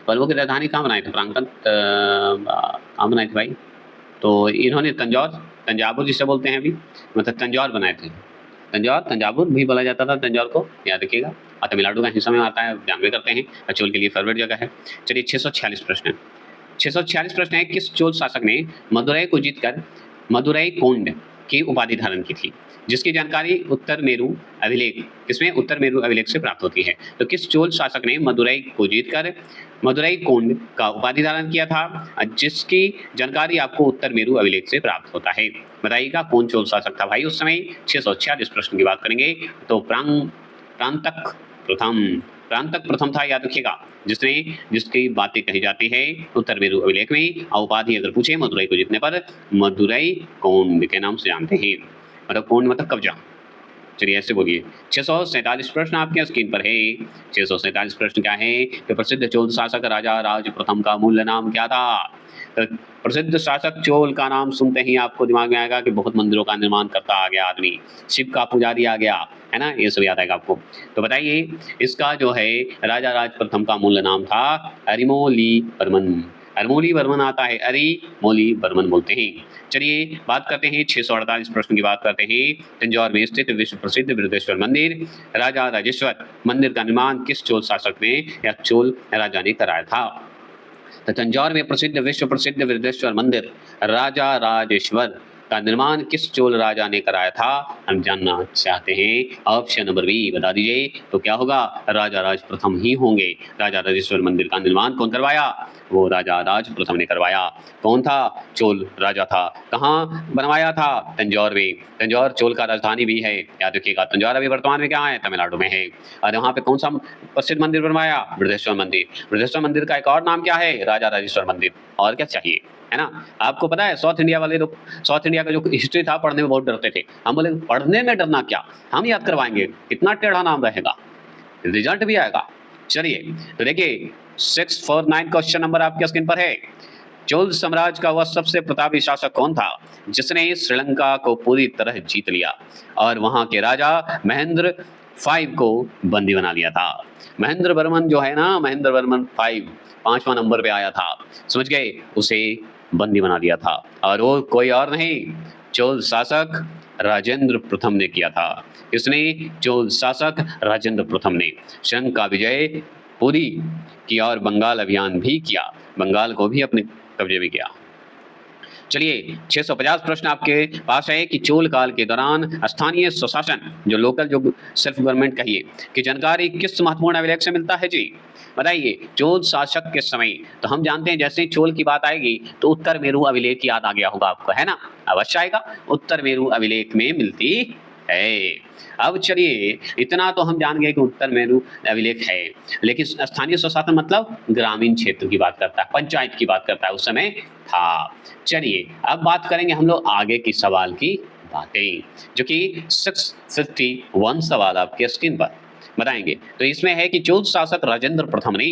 पल्लवों की राजधानी कहाँ बनाई थी? प्रांगण कहाँ बनाई थी भाई? तो इन्होंने तंजावुर जिसे बोलते हैं अभी, मतलब तंजौर बनाए थे। तंजावुर भी बोला जाता था तंजौर को, याद रखिएगा। और तमिलनाडु का हिस्सा में आता है, जानवे करते हैं, चोल के लिए फेवरेट जगह है। चलिए 646 प्रश्न है। 646 प्रश्न है, किस चोल शासक ने मदुरै को जीतकर मदुरै कोंड की उपाधि धारण की थी, जिसकी जानकारी उत्तर मेरु अभिलेख किसमें? उत्तर मेरु अभिलेख से प्राप्त होती है। तो किस चोल शासक ने मदुरै को जीतकर मदुरै कोंड का उपाधि धारण किया था, जिसकी जानकारी आपको उत्तर मेरु अभिलेख से प्राप्त होता है? बताइएगा कौन चोल शासक था भाई उस समय। 646 प्रश्न की बात करेंगे तो प्रांतक प्रथम था, याद रखिएगा, जिसकी बातें कही जाती है उत्तर मेरु अभिलेख में। और उपाधि अगर पूछे मदुरै को जीतने पर मदुरै कोंड के नाम से जानते हैं, मतलब कोंड मतलब कब्जा। चलिए ऐसे बोलिए। 647 प्रश्न आपके स्क्रीन पर है। 647 प्रश्न क्या है कि प्रसिद्ध चोल शासक राजा राज प्रथम का मूल नाम क्या था? तो प्रसिद्ध शासक चोल का नाम सुनते ही आपको दिमाग में आएगा कि बहुत मंदिरों का निर्माण करता आ गया आदमी, शिव का पुजारी आ गया, है ना, ये सब याद आएगा आपको। तो बताइए इसका जो है राजा राज प्रथम का मूल नाम था अरिमोलीवर्मन। अरिमोलीवर्मन आता है, अरिमोलीवर्मन बोलते हैं। चलिए बात करते हैं 648 प्रश्न की बात करते हैं। तंजौर में स्थित विश्व प्रसिद्ध बृहदेश्वर मंदिर राजा राजेश्वर मंदिर का निर्माण किस चोल शासक ने या चोल राजा ने कराया था? तो तंजौर में प्रसिद्ध विश्व प्रसिद्ध बृहदेश्वर मंदिर राजा राजेश्वर का निर्माण किस चोल राजा ने कराया था? हम जानना चाहते हैं। ऑप्शन नंबर बी बता दीजिए, तो क्या होगा? राजा राज प्रथम ही होंगे। राजा राजेश्वर मंदिर का निर्माण कौन करवाया? वो राजा राज प्रथम ने करवाया। कौन था? चोल राजा था। कहाँ बनवाया था? तंजौर में। तंजौर चोल का राजधानी भी है, याद रखिएगा। तंजौर अभी वर्तमान में क्या है? तमिलनाडु में है। और वहाँ पे कौन सा प्रसिद्ध मंदिर बनवाया? बृहदेश्वर मंदिर। बृहदेश्वर मंदिर का एक और नाम क्या है? राजा राजेश्वर मंदिर। और क्या चाहिए, है ना। आपको पता है साउथ इंडिया वाले लोग, साउथ इंडिया का जो हिस्ट्री था पढ़ने में बहुत डरते थे। हम बोले पढ़ने में डरना क्या, हम याद करवाएंगे। कितना टेढ़ा नाम रहेगा, रिजल्ट भी आएगा। चलिए तो देखिए 649 क्वेश्चन नंबर आपके स्क्रीन पर है। चोल साम्राज्य का वह सबसे प्रतापी शासक कौन था जिसने श्रीलंका को पूरी तरह जीत लिया और वहां के राजा महेंद्र 5 को बंदी बना लिया था? महेंद्र वर्मन जो है ना, महेंद्र वर्मन 5 5वां नंबर पे आया था, समझ गए, उसे बंदी बना लिया था। और वो कोई और नहीं, चोल शासक राजेंद्र प्रथम ने किया था। किसने? चोल शासक राजेंद्र प्रथम ने श्रीलंका विजय पूरी किया और बंगाल अभियान भी किया, बंगाल को भी अपने कब्जे में किया। चलिए 650 प्रश्न आपके पास है कि चोल काल के दौरान स्थानीय स्वशासन जो लोकल जो सेल्फ गवर्नमेंट कहिए की जानकारी किस महत्वपूर्ण अभिलेख से मिलता है जी? बताइए चोल शासक के समय, तो हम जानते हैं जैसे ही चोल की बात आएगी तो उत्तर मेरु अभिलेख याद आ गया होगा आपको, है ना, अवश्य आएगा, उत्तर मेरु अभिलेख में मिलती है। अब चलिए इतना तो हम जान गए कि उत्तर मेरु अभिलेख है, लेकिन स्थानीय स्वशासन मतलब ग्रामीण क्षेत्र की बात करता है, पंचायत की बात करता है, उस समय था। चलिए अब बात करेंगे हम लोग आगे की सवाल की बातें, जो कि 651 सवाल आपके स्क्रीन पर बताएंगे। तो इसमें है कि चोल शासक राजेंद्र प्रथम ने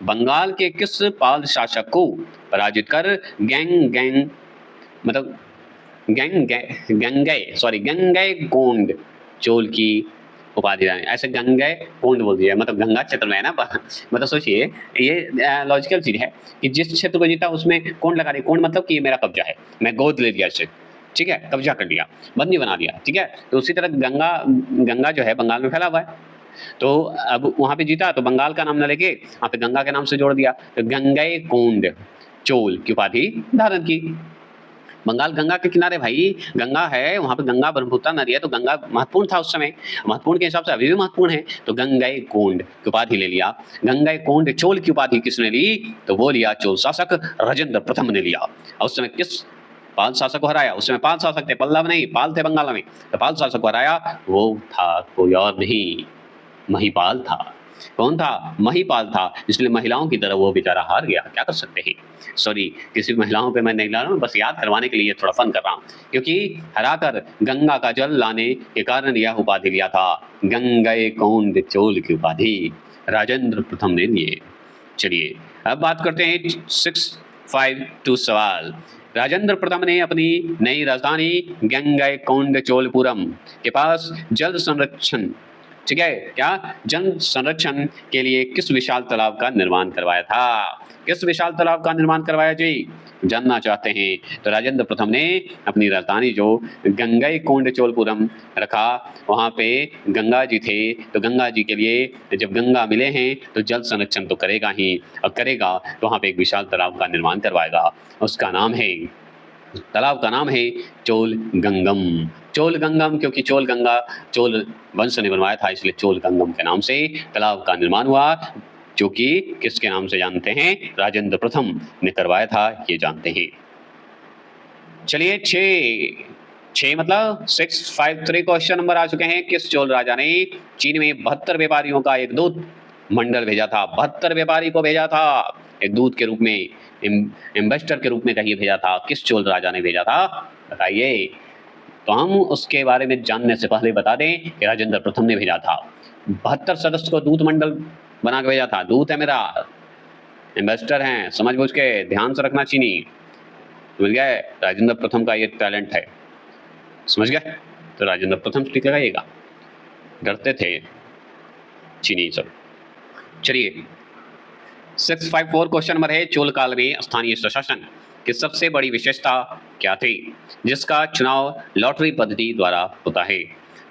बंगाल के किस पाल शासक को पराजित कर गंगै कोंड चोल की उपाधि दान? ऐसे गंगै कोंड बोल दिया, मतलब गंगा क्षेत्र में है ना। मतलब सोचिए ये लॉजिकल चीज है कि जिस क्षेत्र को जीता उसमें कोंड लगा दिया। कोंड मतलब कि ये मेरा कब्जा है, मैं गोद ले लिया इसे, ठीक है, कब्जा कर लिया, बंदी बना दिया, ठीक है। तो उसी तरह गंगा जो है बंगाल में फैला हुआ है, तो अब वहां पे जीता तो बंगाल का नाम न लेके वहां पे गंगा के नाम से जोड़ दिया, तो गंगैकोंड चोल की उपाधि धारण की। बंगाल गंगा के किनारे भाई, गंगा है वहां पे, गंगा ब्रह्मपुत्र नदी है, तो गंगा महत्वपूर्ण था उस समय, महत्वपूर्ण के हिसाब से अभी भी महत्वपूर्ण है, तो गंगैकोंड की उपाधि ले लिया। गंगैकोंड चोल की उपाधि किसने ली, तो वो लिया चोल शासक राजेंद्र प्रथम ने लिया। और उस समय किस पाल शासक को हराया, उस समय 5 शासक थे, पल्लव नहीं, पाल थे बंगाल में, तो पाल शासक को हराया, वो था कोई और नहीं, महिपाल था। कौन था, महिपाल था, इसलिए महिलाओं की तरह वो बेचारा हार गया, क्या कर सकते हैं। सॉरी, किसी महिलाओं पे मैं नहीं ला रहा हूँ, बस याद करवाने के लिए थोड़ा फन कर रहा हूँ, क्योंकि हराकर गंगा का जल लाने के कारण यह उपाधि लिया था, गंगैकोंड चोल की उपाधि राजेंद्र प्रथम ने लिए। चलिए अब बात करते हैं 652 सवाल। राजेंद्र प्रथम ने अपनी नई राजधानी गंगैकोंड चोलपुरम के पास जल संरक्षण, ठीक है, क्या जल संरक्षण के लिए किस विशाल तालाब का निर्माण करवाया था, किस विशाल तालाब का निर्माण करवाया जी, जानना चाहते हैं। तो राजेंद्र प्रथम ने अपनी राजधानी जो गंगैकोंड चोलपुरम रखा, वहां पे गंगा जी थे, तो गंगा जी के लिए जब गंगा मिले हैं तो जल संरक्षण तो करेगा ही, और करेगा तो वहां पे एक विशाल तालाब का निर्माण करवाएगा, उसका नाम है, तालाब का नाम है चोल गंगम। चोल गंगम, क्योंकि चोल गंगा चोल वंश ने बनवाया था, इसलिए चोल गंगम के नाम से तालाब का निर्माण हुआ, जो कि किसके नाम से जानते हैं, राजेंद्र प्रथम ने करवाया था, ये जानते हैं। चलिए 6 मतलब 653 क्वेश्चन नंबर आ चुके हैं। किस चोल राजा ने चीन में 72 व्यापारियों का एक दूत मंडल भेजा था, 72 व्यापारी को भेजा था एक दूत के रूप में, एम्बेसडर के रूप में कहिए भेजा था, किस चोल राजा ने भेजा था, बताइए। तो हम उसके बारे में जानने से पहले बता दें कि राजेंद्र प्रथम ने भेजा था, 72 सदस्य को दूत मंडल बना के भेजा था। दूत है मेरा, एम्बेसडर हैं, समझ बूझ के ध्यान से रखना चीनी, समझ गए, राजेंद्र प्रथम का ये टैलेंट है, समझ गए। तो राजेंद्र प्रथम ठीक लगाइएगा, डरते थे चीनी सब। चलिए 654 क्वेश्चन नंबर है, चोल काल में स्थानीय स्वशासन की सबसे बड़ी विशेषता क्या थी, जिसका चुनाव लॉटरी पद्धति द्वारा होता है,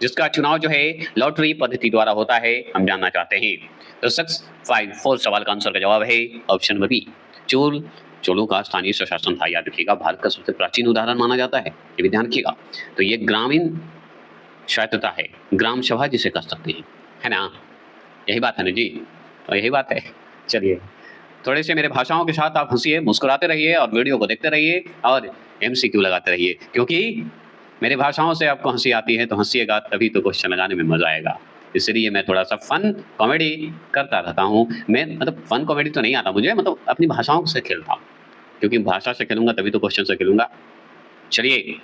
जिसका चुनाव जो है लॉटरी पद्धति द्वारा होता है, हम जानना चाहते हैं। तो 654 सवाल का आंसर का जवाब है ऑप्शन नंबर बी, चोलों का स्थानीय स्वशासन था। याद रखिएगा, भारत का सबसे प्राचीन उदाहरण माना जाता है, ये भी ध्यान रखिएगा। तो ये ग्रामीण स्वायत्तता है, ग्राम सभा जिसे कह सकते हैं, है ना, यही बात है ना जी, तो यही बात है। चलिए थोड़े से मेरे भाषाओं के साथ आप हंसिए, मुस्कुराते रहिए और वीडियो को देखते रहिए और MCQ लगाते रहिए, क्योंकि मेरे भाषाओं से आपको हंसी आती है, तो हंसिएगा तभी तो क्वेश्चन लगाने में मजा आएगा। इसलिए मैं थोड़ा सा फन कॉमेडी करता रहता हूँ। मैं मतलब फन कॉमेडी तो नहीं आता मुझे, मतलब अपनी भाषाओं से खेलता हूँ, क्योंकि भाषा से खेलूंगा तभी तो क्वेश्चन से खेलूंगा। चलिए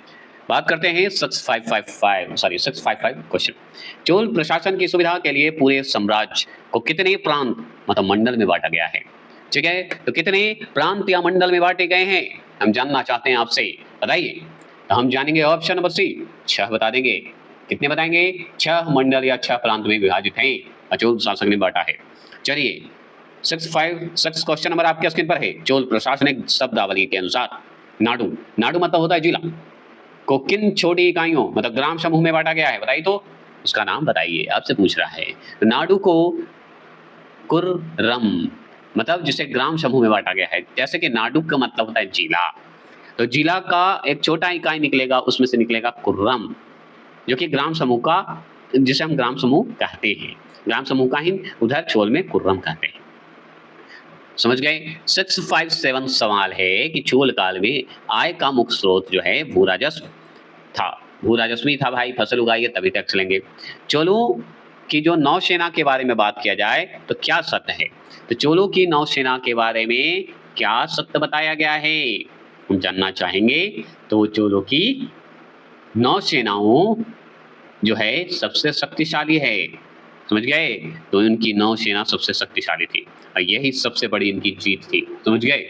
बात करते हैं 655 क्वेश्चन। चोल प्रशासन की सुविधा के लिए पूरे साम्राज्य को कितने प्रांत मतलब मंडल में बांटा गया है, ठीक है, तो कितने प्रांत या मंडल में बांटे गए हैं, हम जानना चाहते हैं आपसे, बताइए। तो हम जानेंगे ऑप्शन नंबर सी, 6 बता देंगे। कितने बताएंगे, 6 मंडल या 6 प्रांत में विभाजित हैं, चोल शासक ने बांटा है। चलिए 656 क्वेश्चन नंबर आपके स्क्रीन पर है। चोल प्रशासनिक शब्दावली के अनुसार नाडु, नाडु मतलब होता है जिला, को किन छोटी इकाइयों मतलब ग्राम समूह में बांटा गया है, बताइए तो उसका नाम बताइए, आपसे पूछ रहा है। नाडु को कुर्रम मतलब जिसे ग्राम समूह में बांटा गया है, जैसे कि नाडु का मतलब होता है जिला, तो जिला का एक छोटा इकाई निकलेगा, उसमें से निकलेगा कुर्रम, जो कि ग्राम समूह का, जिसे हम ग्राम समूह कहते हैं, ग्राम समूह का ही उधर चोल में कुर्रम कहते हैं, समझ गए। 657 सवाल है कि चोल काल में आय का मुख्य स्रोत जो है भू राजस्व था, भू राजस्व ही था भाई, फसल उगाइए तभी टैक्स लेंगे। चोलों की जो नौसेना के बारे में बात किया जाए तो क्या सत्य है, तो चोलों की नौसेना के बारे में क्या सत्य बताया गया है, हम जानना चाहेंगे। तो चोलों की नौसेनाओं जो है सबसे शक्तिशाली है, समझ गए, तो इनकी नौसेना सबसे शक्तिशाली थी और यही सबसे बड़ी इनकी जीत थी, समझ गए।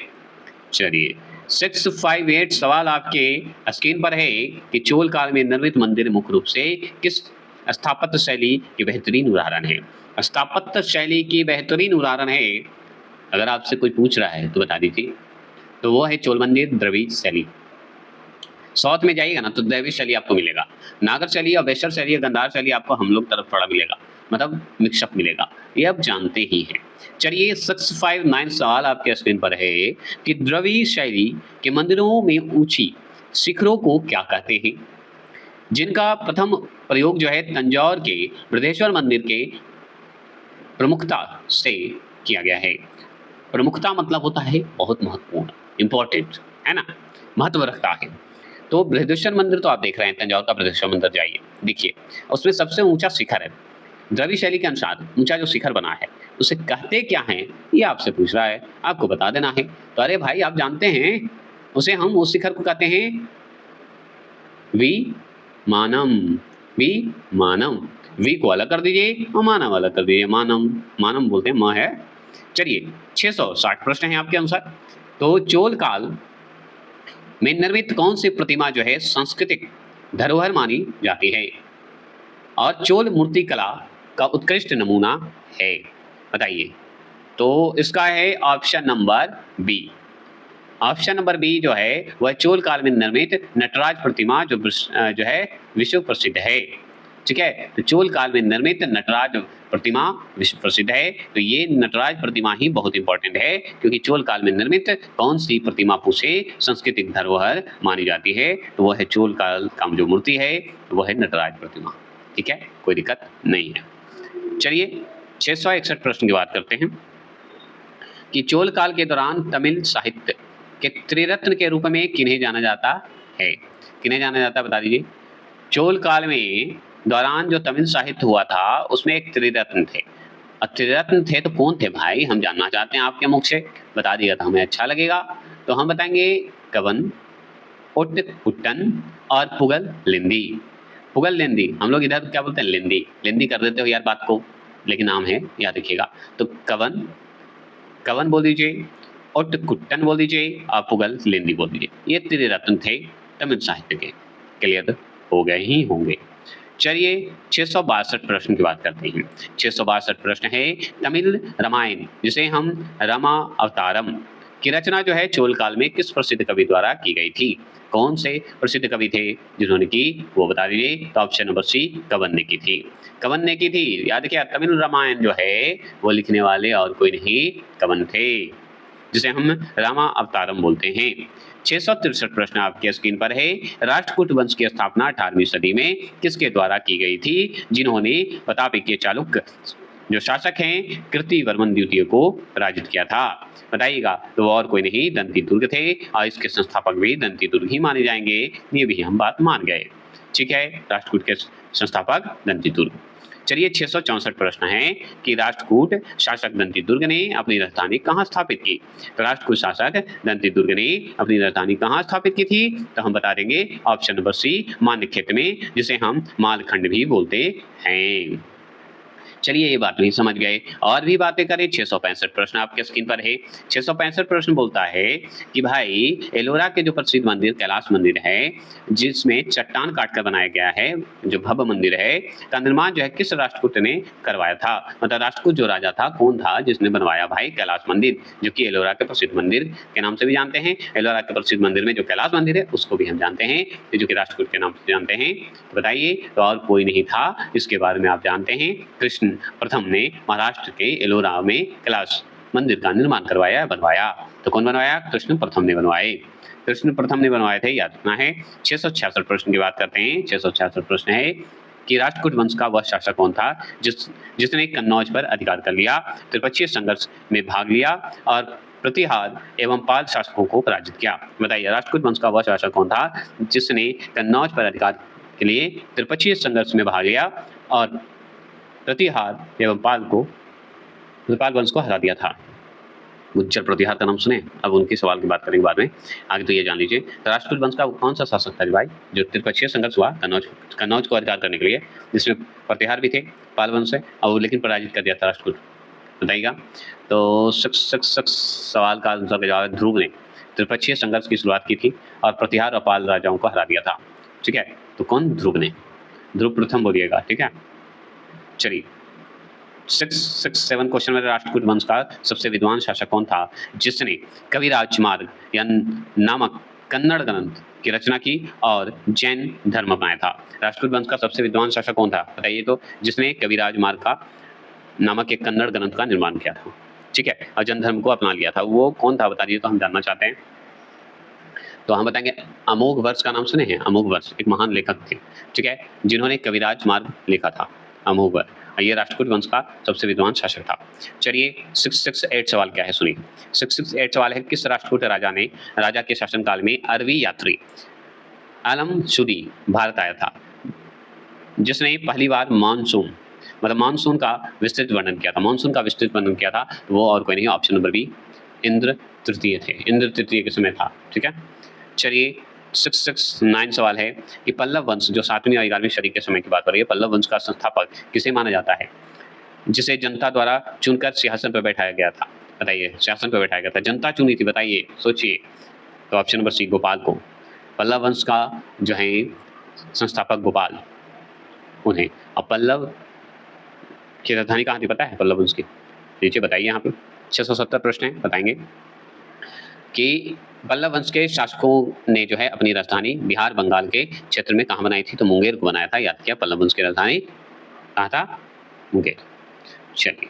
चलिए 658 सवाल आपके स्क्रीन पर है कि चोल काल में निर्मित मंदिर मुख्य रूप से किस स्थापत्य शैली की बेहतरीन उदाहरण है, स्थापत्य शैली की बेहतरीन उदाहरण है, अगर आपसे कोई पूछ रहा है तो बता दीजिए। तो वो है चोल मंदिर द्रविड़ शैली, साउथ में जाइएगा ना तो द्रविड़ शैली आपको मिलेगा, नागर शैली और वेस्टर शैली, गंधार शैली आपको हम लोग तरफ थोड़ा मिलेगा, मतलब मिक्सअप मिलेगा, ये आप जानते ही हैं। चलिए 659 सवाल आपके स्क्रीन पर है कि द्रविड़ शैली के मंदिरों में ऊंची शिखरों को क्या कहते हैं, जिनका प्रथम प्रयोग जो है तंजौर के बृहदेश्वर मंदिर के प्रमुखता से किया गया है। प्रमुखता मतलब होता है बहुत महत्वपूर्ण, इंपॉर्टेंट, है ना, महत्व रखता है। तो बृहदेश्वर मंदिर तो आप देख रहे हैं, तंजौर का बृहदेश्वर मंदिर जाइए, देखिए उसमें सबसे ऊंचा शिखर है। द्रविड़ शैली के अनुसार ऊंचा जो शिखर बना है उसे कहते क्या हैं, ये आपसे पूछ रहा है, आपको बता देना है। तो अरे भाई आप जानते हैं, उसे हम उस शिखर को कहते हैं विमानम। विमानम, वी को अलग कर दीजिए और मानव अलग कर दीजिए, मानम, मानम बोलते हैं, म है। चलिए 660 प्रश्न है आपके अनुसार। तो चोल काल में निर्मित कौन सी प्रतिमा जो है सांस्कृतिक धरोहर मानी जाती है और चोल मूर्ति कला का उत्कृष्ट नमूना है, बताइए। तो इसका है option number B. Option number B जो है वह चोल काल में निर्मित नटराज प्रतिमा जो है विश्व प्रसिद्ध है, ठीक है। तो चोल काल में निर्मित नटराज प्रतिमा विश्व प्रसिद्ध है। तो ये नटराज प्रतिमा ही बहुत इंपॉर्टेंट है, क्योंकि चोल काल में निर्मित कौन सी प्रतिमा पूछे सांस्कृतिक धरोहर मानी जाती है, तो वह है चोल काल का जो मूर्ति है वह है नटराज प्रतिमा, ठीक है, कोई दिक्कत नहीं है। चलिए 661 प्रश्न की बात करते हैं कि चोल काल के दौरान तमिल साहित्य के त्रिरत्न के रूप में किन्हें जाना जाता है, किन्हें जाना जाता है, बता दीजिए। चोल काल में दौरान जो तमिल साहित्य हुआ था उसमें एक त्रिरत्न थे, और त्रिरत्न थे तो कौन थे भाई, हम जानना चाहते हैं आपके मुख से, बता दिएगा तो हमें अच्छा लगेगा। तो हम बताएंगे कवन, उट्ट कुट्टन और पुगल लिंदी। पुगल लिंदी, हम लोग इधर क्या बोलते हैं, लिंदी, लिंदी कर देते हो यार बात को, लेकिन नाम है, याद रखिएगा। तो कवन, कवन बोल दीजिए, उट्ट कुट्टन बोल दीजिए और पुगल लिंदी बोल दीजिए, ये त्रिरत्न थे तमिल साहित्य के। क्लियर हो गए ही होंगे। चलिए 662 प्रश्न की बात करते हैं। 662 प्रश्न है तमिल रामायण, जिसे हम रमा अवतारम की रचना जो है चोल काल में किस प्रसिद्ध कवि द्वारा की गई थी, कौन से प्रसिद्ध कवि थे जिन्होंने की, वो बता दीजिए। तो ऑप्शन नंबर सी कवन ने की थी, कवन ने की थी। याद किया, तमिल रामायण जो है वो लिखने वाले और कोई नहीं, कवन थे, जिसे हम रामा अवतारम बोलते हैं। 663 प्रश्न आपके स्क्रीन पर है। राष्ट्रकूट वंश की स्थापना 18वीं सदी में किसके द्वारा की गई थी, जिन्होंने प्रताप के चालुक्य जो शासक हैं कीर्तिवर्मन द्वितीय को पराजित किया था, बताइएगा। तो और कोई नहीं, दंती दुर्ग थे, और इसके संस्थापक भी दंती दुर्ग ही माने जाएंगे, ये भी हम बात मान गए, ठीक है। राष्ट्रकूट के संस्थापक दंती दुर्ग। चलिए 664 प्रश्न है कि राष्ट्रकूट शासक दंती दुर्ग ने अपनी राजधानी कहाँ स्थापित की। तो राष्ट्रकूट शासक दंती दुर्ग ने अपनी राजधानी कहाँ स्थापित की थी, तो हम बता देंगे ऑप्शन नंबर सी मान्यक्षेत्र में, जिसे हम मालखंड भी बोलते हैं। चलिए ये बात नहीं समझ गए, और भी बातें करें। 665 प्रश्न आपके स्क्रीन पर है। 665 प्रश्न बोलता है कि भाई एलोरा के जो प्रसिद्ध मंदिर कैलाश मंदिर है, जिसमें चट्टान काटकर बनाया गया है, जो भव्य मंदिर है, का निर्माण जो है किस राष्ट्रकूट ने करवाया था, मतलब राष्ट्रकूट जो राजा था कौन था जिसने बनवाया भाई कैलाश मंदिर, जो कि एलोरा के प्रसिद्ध मंदिर के नाम से भी जानते हैं। एलोरा के प्रसिद्ध मंदिर में जो कैलाश मंदिर है उसको भी हम जानते हैं, जो कि राष्ट्रकूट के नाम से जानते हैं। तो बताइए, तो और कोई नहीं था, इसके बारे में आप जानते हैं, कृष्ण प्रथम ने महाराष्ट्र के एलोरा में कैलाश मंदिर का निर्माण करवाया, बनवाया। तो कौन बनवाया, कृष्ण प्रथम ने बनवाए, कृष्ण प्रथम ने बनवाए थे, याद रखना है। 666 प्रश्न की बात करते हैं। 666 प्रश्न है कि राष्ट्रकूट वंश का वह शासक कौन था जिसने कन्नौज पर अधिकार कर लिया, त्रिपक्षीय संघर्ष में भाग लिया और प्रतिहार एवं पाल शासकों को पराजित किया। बताइए, राष्ट्रकूट वंश का वह शासक कौन था जिसने कन्नौज पर अधिकार के लिए त्रिपक्षीय संघर्ष में भाग लिया और प्रतिहार एवं पाल वंश को हरा दिया था। गुज्जर प्रतिहार का नाम सुने, अब उनके सवाल की बात करेंगे बाद में, आगे तो ये जान लीजिए। राष्ट्रकूट वंश का कौन सा शासक था भाई, जो त्रिपक्षीय संघर्ष हुआ कन्नौज को अधिकार करने के लिए, जिसमें प्रतिहार भी थे, पाल वंश है, और लेकिन पराजित कर दिया था राष्ट्रकूट, बताइएगा। तो सवाल का आंसर का जवाब, ध्रुव ने त्रिपक्षीय संघर्ष की शुरुआत की थी और प्रतिहार और पाल राजाओं को हरा दिया था, ठीक है। तो कौन, ध्रुव ने, ध्रुव प्रथम बोलिएगा, ठीक है। चलिए 667 क्वेश्चन में राष्ट्रकूट वंश का सबसे विद्वान शासक कौन था जिसने कविराज मार्ग या नामक कन्नड़ ग्रंथ की रचना की और जैन धर्म अपनाया था। राष्ट्रकूट वंश का सबसे विद्वान शासक कौन था बताइए तो, जिसने कविराज मार्ग का नामक एक कन्नड़ ग्रंथ का निर्माण किया था, ठीक है, और जैन धर्म को अपना लिया था, वो कौन था बता दीजिए तो हम जानना चाहते हैं। तो हम बताएंगे अमोघ वर्ष का नाम सुने हैं? अमोघ वर्ष एक महान लेखक थे, ठीक है, जिन्होंने कविराज मार्ग लिखा था, अमोघ वर्ष। ये राष्ट्रकूट वंश का सबसे विद्वान शासक था। चलिए 668 सवाल क्या है सुनिए। 668 सवाल है, किस राष्ट्रकूट राजा ने राजा के शासनकाल में अरबी यात्री आलमशुदी भारत आया था, जिसने पहली बार मानसून मतलब मानसून का विस्तृत वर्णन किया था, मानसून का विस्तृत वर्णन किया था, वो और कोई नहीं, ऑप्शन नंबर बी इंद्र तृतीय थे, इंद्र तृतीय के समय था, ठीक है। चलिए 669 सवाल है कि पल्लव वंश जो 7वीं और 11वीं सदी के समय की बात हो रही है, पल्लव वंश का संस्थापक किसे माना जाता है, जिसे जनता द्वारा चुनकर सिंहासन पर बैठाया गया था, बताइए, सिंहासन पर बैठाया गया था, जनता चुनी थी, बताइए, सोचिए। तो ऑप्शन नंबर सी गोपाल को, पल्लव वंश का जो है संस्थापक गोपाल, उन्हें। अब पल्लव की राजधानी कहाँ थी पता है पल्लव वंश की? नीचे बताइए, यहाँ पे 670 प्रश्न है, बताएंगे कि पल्लव वंश के शासकों ने जो है अपनी राजधानी बिहार बंगाल के क्षेत्र में कहाँ बनाई थी, तो मुंगेर को बनाया था, याद किया, पल्लव वंश की राजधानी कहाँ था, मुंगेर। चलिए